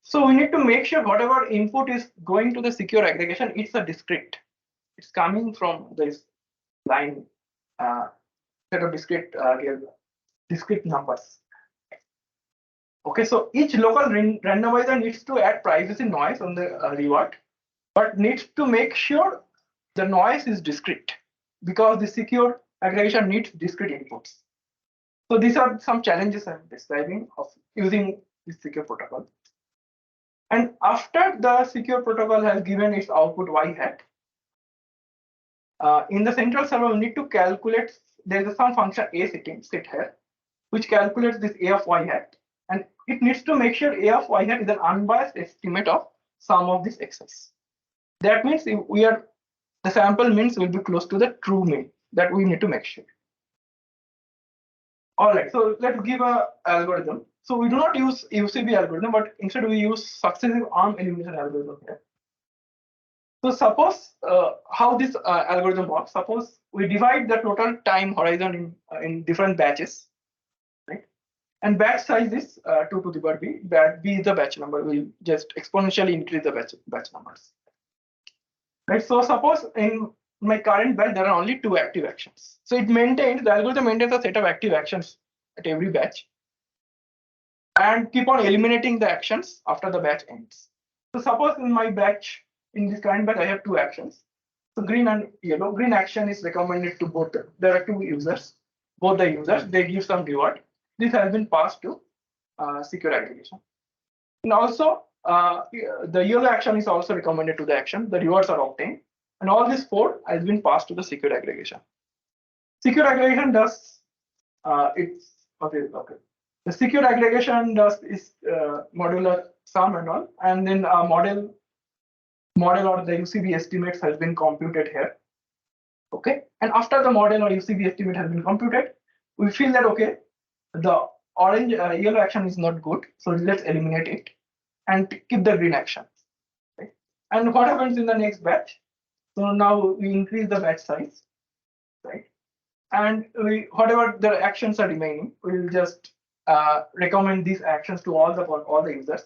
So we need to make sure whatever input is going to the secure aggregation, it's a discrete. It's coming from this line set of discrete numbers. Okay, so each local randomizer needs to add privacy noise on the reward, but needs to make sure the noise is discrete because the secure aggregation needs discrete inputs. So these are some challenges I'm describing of using this secure protocol. And after the secure protocol has given its output y hat, in the central server, we need to calculate, there is some function a sit here, which calculates this a of y hat, and it needs to make sure a of y hat is an unbiased estimate of sum of these x's. That means if the sample means will be close to the true mean. That we need to make sure. All right, so let's give a algorithm. So we do not use UCB algorithm, but instead we use successive arm elimination algorithm here. So suppose how this algorithm works. Suppose we divide the total time horizon in different batches, right? And batch size is 2 to the power b. B is the batch number. We'll just exponentially increase the batch numbers. Right. So suppose in my current batch there are only 2 active actions. So the algorithm maintains a set of active actions at every batch, and keep on eliminating the actions after the batch ends. So suppose in my batch, in this current batch, I have 2 actions. So green and yellow. Green action is recommended to both. There are 2 users. Both the users, they give some reward. This has been passed to secure aggregation. And also, the yellow action is also recommended to the action. The rewards are obtained. And all these 4 has been passed to the secure aggregation. Secure aggregation does it's okay. The secure aggregation does is modular sum and all, and then a model or the UCB estimates has been computed here. Okay, and after the model or UCB estimate has been computed, we feel that okay, the orange yellow action is not good, so let's eliminate it and keep the green action. Okay? And what happens in the next batch? So now we increase the batch size, right? And whatever the actions are remaining, we will just recommend these actions to all the users,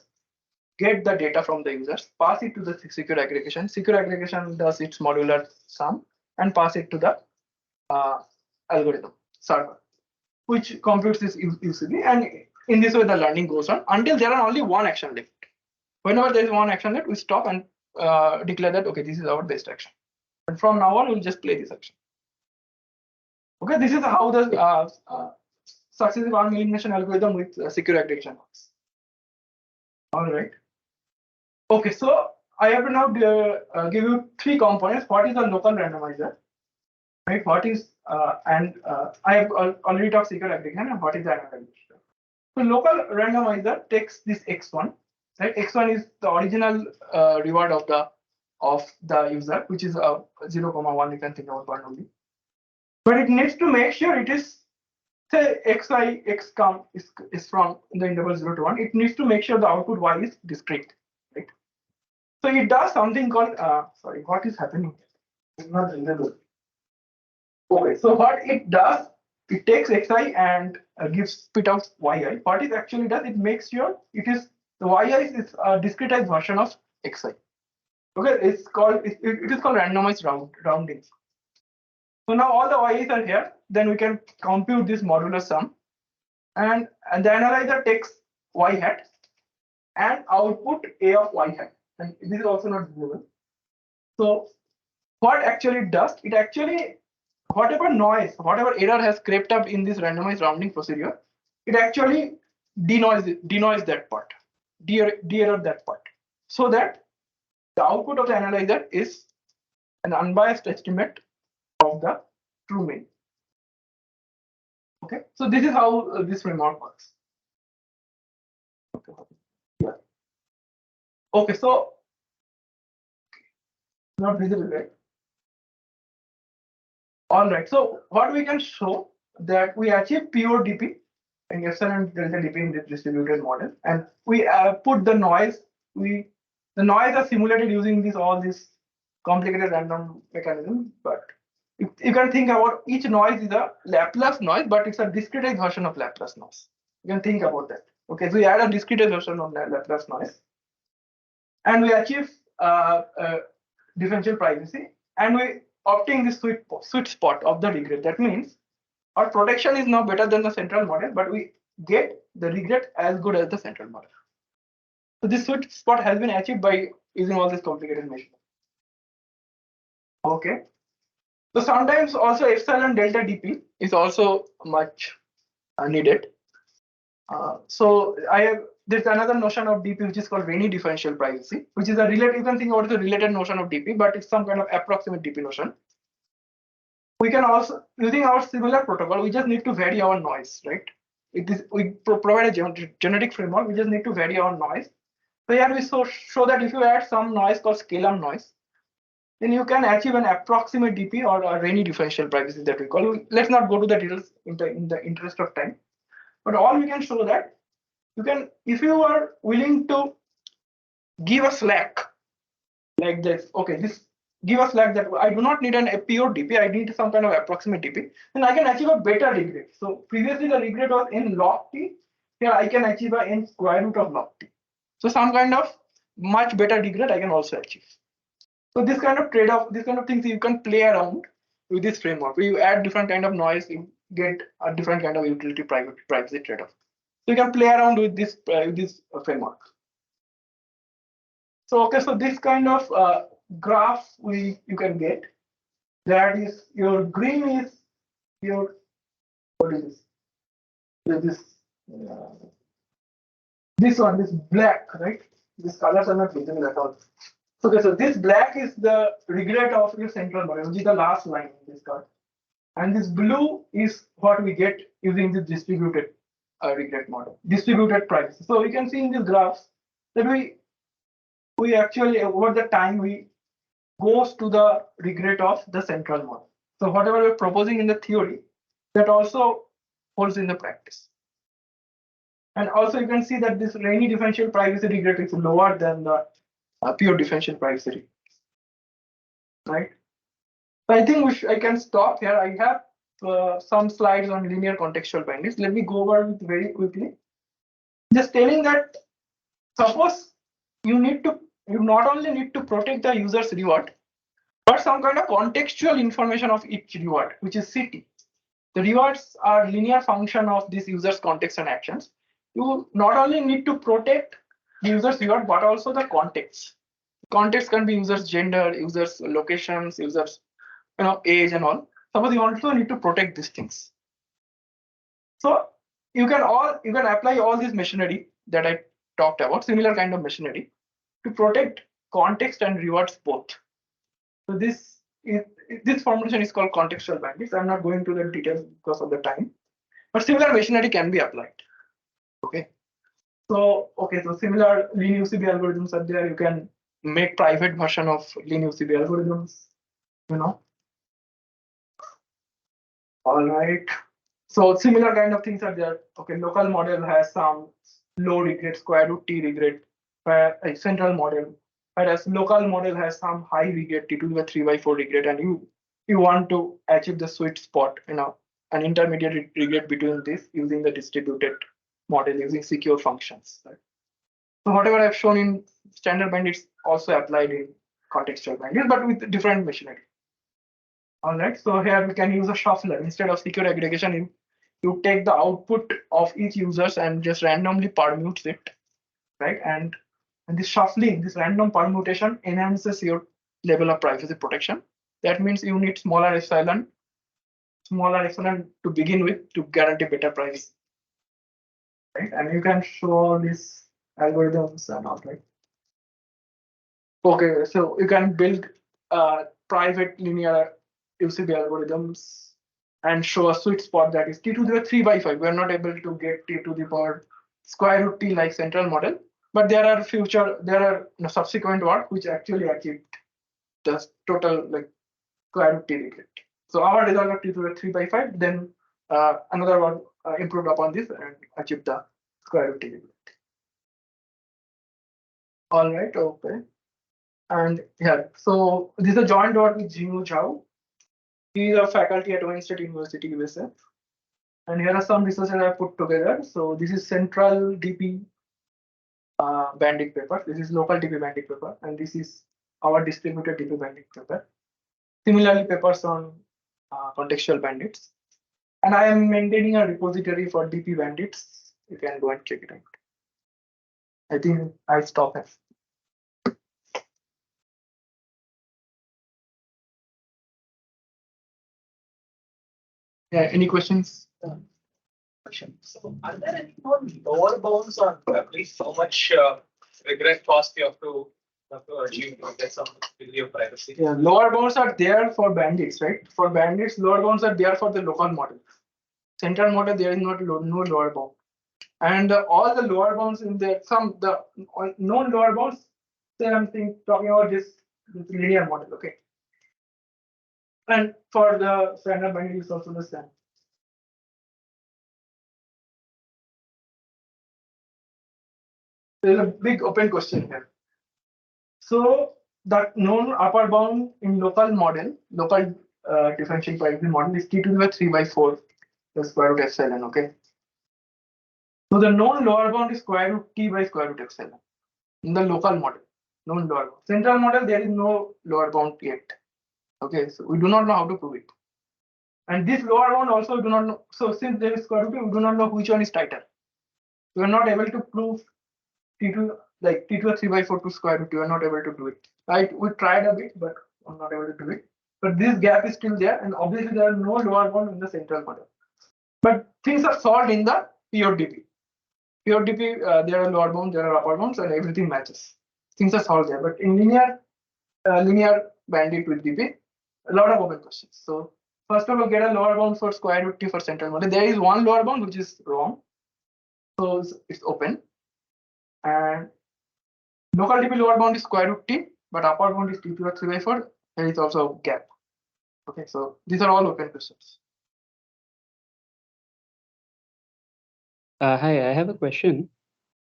get the data from the users, pass it to the secure aggregation. Secure aggregation does its modular sum and pass it to the algorithm server, which computes this UCB. And in this way, the learning goes on until there are only 1 action left. Whenever there is 1 action left, we stop and declare that okay, this is our best action. And from now on, we'll just play this action. Okay, this is how the successive arm elimination algorithm with secure aggregation works. All right. Okay, so I have to now give you 3 components. What is a local randomizer? Right. What is I have already talked secure aggregation and what is the randomizer. So local randomizer takes this x1. Right. X1 is the original reward of the user, which is 0,1. You can think about one only. But it needs to make sure it is, say x is from the interval 0 to 1. It needs to make sure the output y is discrete, right? So it does something called sorry, what is happening? It's not visible. Okay, so what it does, it takes xi and gives spit out yi. What it actually does, it makes sure it is the yi is a discretized version of xi. Okay, it is called randomized rounding. So now all the yi's are here. Then we can compute this modular sum, and the analyzer takes y hat and output a of y hat. And this is also not visible. So what actually it does, it actually whatever noise, whatever error has crept up in this randomized rounding procedure, it actually denoise that part, de-error that part, so that the output of the analyzer is an unbiased estimate of the true mean. Okay, so this is how this framework works. Yeah. Okay, so not visible, right? All right. So what we can show that we achieve pure DP and epsilon delta DP in this distributed model, and we put the noise. The noise are simulated using all this complicated random mechanism. But you can think about each noise is a Laplace noise, but it's a discretized version of Laplace noise. You can think about that. Okay, so we add a discretized version of Laplace noise, and we achieve differential privacy, and we obtain the sweet spot of the regret. That means our protection is now better than the central model, but we get the regret as good as the central model. So this sweet spot has been achieved by using all this complicated measurement. Okay. So sometimes also epsilon delta dp is also much needed. So there's another notion of dp which is called Renyi differential privacy, which is a related. You can think about the related notion of dp, but it's some kind of approximate dp notion. We can also, using our similar protocol, we just need to vary our noise, right? We provide a genetic framework. We just need to vary our noise. So here we show that if you add some noise called scalar noise, then you can achieve an approximate DP or a Renyi differential privacy that we call. Let's not go to the details in the interest of time. But all we can show that you can, if you are willing to give a slack like this, okay, give a slack that I do not need a pure DP, I need some kind of approximate DP, then I can achieve a better regret. So previously the regret was n log t, here I can achieve a n square root of log t. So some kind of much better regret I can also achieve. So this kind of trade-off, this kind of things you can play around with this framework. You add different kind of noise, you get a different kind of utility privacy trade-off. So you can play around with this framework. So okay, so this kind of graph you can get. That is your green is your, what is this? This one, this black, right? These colors are not visible at all. Okay, so this black is the regret of your central model, which is the last line in this card. And this blue is what we get using this distributed regret model, distributed privacy. So we can see in these graphs that we actually over the time we goes to the regret of the central model. So whatever we're proposing in the theory, that also holds in the practice. And also you can see that this Renyi differential privacy regret is lower than the pure differential privacy, right? So I think I can stop here. I have some slides on linear contextual bandits. Let me go over it very quickly. Just telling that suppose you not only need to protect the user's reward, but some kind of contextual information of each reward, which is CT. The rewards are linear function of this user's context and actions. You not only need to protect the user's reward, but also the context. Context can be users' gender, users' locations, users' age and all. Suppose you also need to protect these things. So you can apply all this machinery that I talked about, similar kind of machinery, to protect context and rewards both. So this formulation is called contextual bandits. I'm not going to the details because of the time, but similar machinery can be applied. Okay. So similar lean UCB algorithms are there. You can make private version of lean UCB algorithms. All right. So similar kind of things are there. Okay, local model has some low regret, square root t regret, where a central model, whereas local model has some high regret, t to the 3/4 regret, and you want to achieve the sweet spot, an intermediate regret between this using the distributed model using secure functions. Right? So whatever I've shown in standard bandits also applied in contextual bandits, but with different machinery. All right, so here we can use a shuffler instead of secure aggregation. You take the output of each users and just randomly permutes it, right? And this shuffling, this random permutation enhances your level of privacy protection. That means you need smaller epsilon to begin with to guarantee better privacy, right? And you can show these algorithms and all, right? Okay, so you can build private linear UCB algorithms and show a sweet spot that is t to the 3/5. We are not able to get t to the power square root t like central model, but there are subsequent work which actually achieved the total like square root t regret. So our result of t to the 3 by 5, then another one improved upon this and achieved the square root t regret. All right, okay. And yeah, so this is a joint work with Jinu Zhao. He is a faculty at Wayne State University, USA. And here are some research I have put together. So this is central DP bandit paper. This is local DP bandit paper, and this is our distributed DP bandit paper. Similarly, papers on contextual bandits. And I am maintaining a repository for DP bandits. You can go and check it out. I think I stop here. Yeah, any questions? So, are there any more lower bounds on at least how much regret cost you have to achieve to get some degree of privacy? Yeah, lower bounds are there for bandits, right? For bandits, lower bounds are there for the local model. Central model, there is no lower bound. And all the lower bounds in there, the known lower bounds, say I'm talking about this linear model, okay? And for the standard bandit is also the same. There's a big open question here. So the known upper bound in local model, local differential privacy model is t to the 3 by 4, the square root epsilon, okay? So the known lower bound is square root t by square root epsilon in the local model, known lower bound. Central model, there is no lower bound yet. Okay, so we do not know how to prove it. And this lower bound also we do not know. So since there is square root, we do not know which one is tighter. We are not able to prove t to the 3 by 4 to square root. We are not able to do it. Right? We tried a bit, but I'm not able to do it. But this gap is still there, and obviously there are no lower bound in the central model. But things are solved in the PODP. PODP, there are lower bounds, there are upper bounds, and everything matches. Things are solved there. But in linear bandit with DP, a lot of open questions. So first of all, get a lower bound for square root t for central model. There is one lower bound which is wrong, so it's open. And local DP lower bound is square root t, but upper bound is t to the 3 by 4. There is also a gap. Okay, so these are all open questions. Hi, I have a question.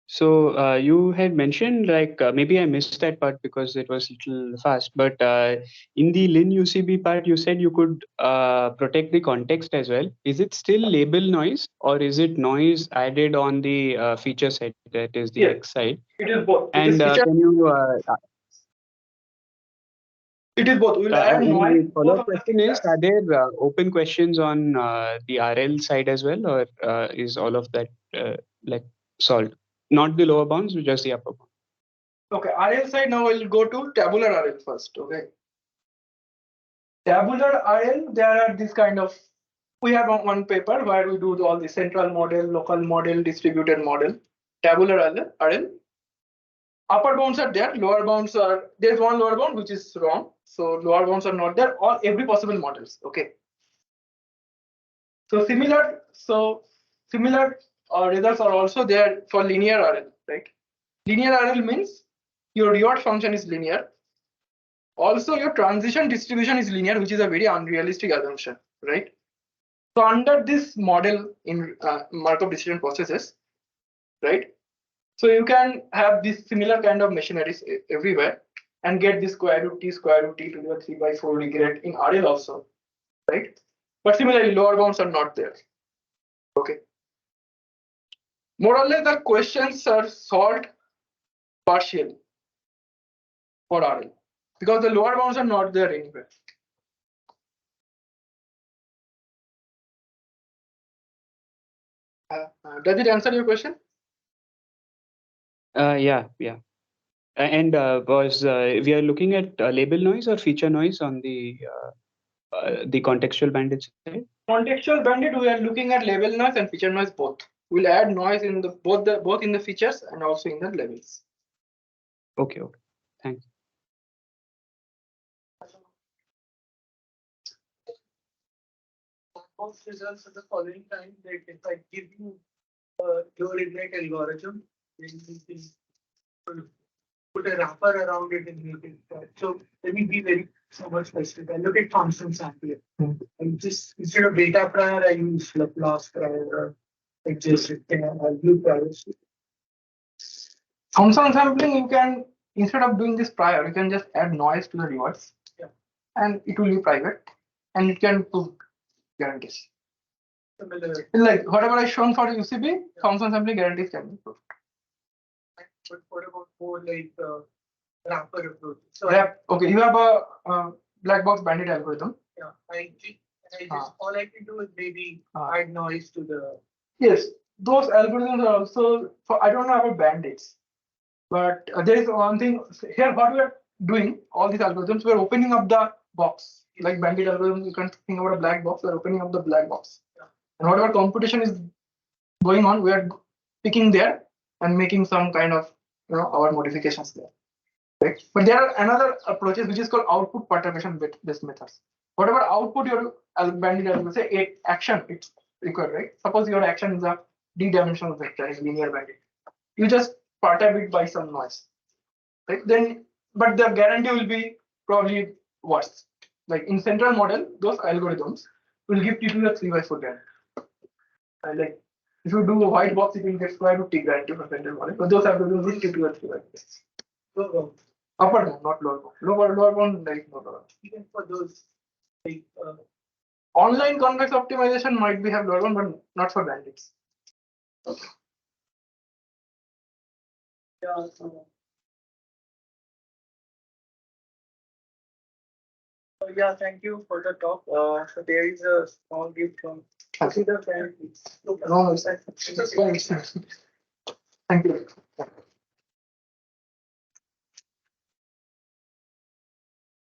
So you had mentioned maybe I missed that part because it was a little fast, but in the Lin UCB part, you said you could protect the context as well. Is it still label noise or is it noise added on the feature set, that is the X side? It is both. And can you it is both. We'll add and noise. the follow-up question is, are there open questions on the RL side as well, or is all of that solved? Not the lower bounds, just the upper bounds. Okay, RL side, now we'll go to tabular RL first. Okay. Tabular RL, there are this kind of, we have one paper where we do all the central model, local model, distributed model, tabular RL. Upper bounds are there, lower bounds are, there's one lower bound which is wrong. So lower bounds are not there, all every possible models. Okay. So similar results are also there for linear RL, right? Linear RL means your reward function is linear. Also, your transition distribution is linear, which is a very unrealistic assumption, right? So under this model in Markov decision processes, right? So you can have this similar kind of machineries everywhere and get this square root t to the 3 by 4 regret in RL also, right? But similarly, lower bounds are not there. Okay. More or less, the questions are solved partially for RL because the lower bounds are not there anywhere. Does it answer your question? Yeah. And was we are looking at label noise or feature noise on the contextual bandit side? Contextual bandit, we are looking at label noise and feature noise both. We'll add noise in the both in the features and also in the labels. Okay. Thanks. Results at the following time, that if I give you low ignite algorithm. Then you can put a wrapper around it and make it. So let me be very somewhat specific. I look at constant sampling. And just instead of data prior, I use loss prior or adjacent blue privacy. Constant sampling, you can, instead of doing this prior, you can just add noise to the rewards. Yeah. And it will be private and it can prove guarantees. Similar. Like whatever I shown for UCB, constant sampling guarantees can be proved. But what about more like wrapper approach? So Okay, you have a black box bandit algorithm. yeah, I just all I can do is maybe add noise to the. Yes, those algorithms are also for, I don't know about bandits, but there is one thing here. What we are doing, all these algorithms, we are opening up the box. Like bandit algorithm, you can think about a black box. We are opening up the black box, and whatever computation is going on, we are picking there and making some kind of our modifications there. Right? But there are another approaches which is called output perturbation based methods. Whatever output your bandit algorithm say action it's required, right? Suppose your action is a d-dimensional vector in linear bandit. You just perturb it by some noise. Right? Then but the guarantee will be probably worse. Like in central model, those algorithms will give you the 3/4 guarantee. And like if you do a white box, it will get square root t guarantee for central model. But those algorithms will give you a 3/4. Upper bound, not lower bound. Lower bound, like no lower. Even for those like Online convex optimization might be have lower bound, but not for bandits. yeah, yeah, thank you for the talk. So there is a small gift from Okay. the family. No, thank you.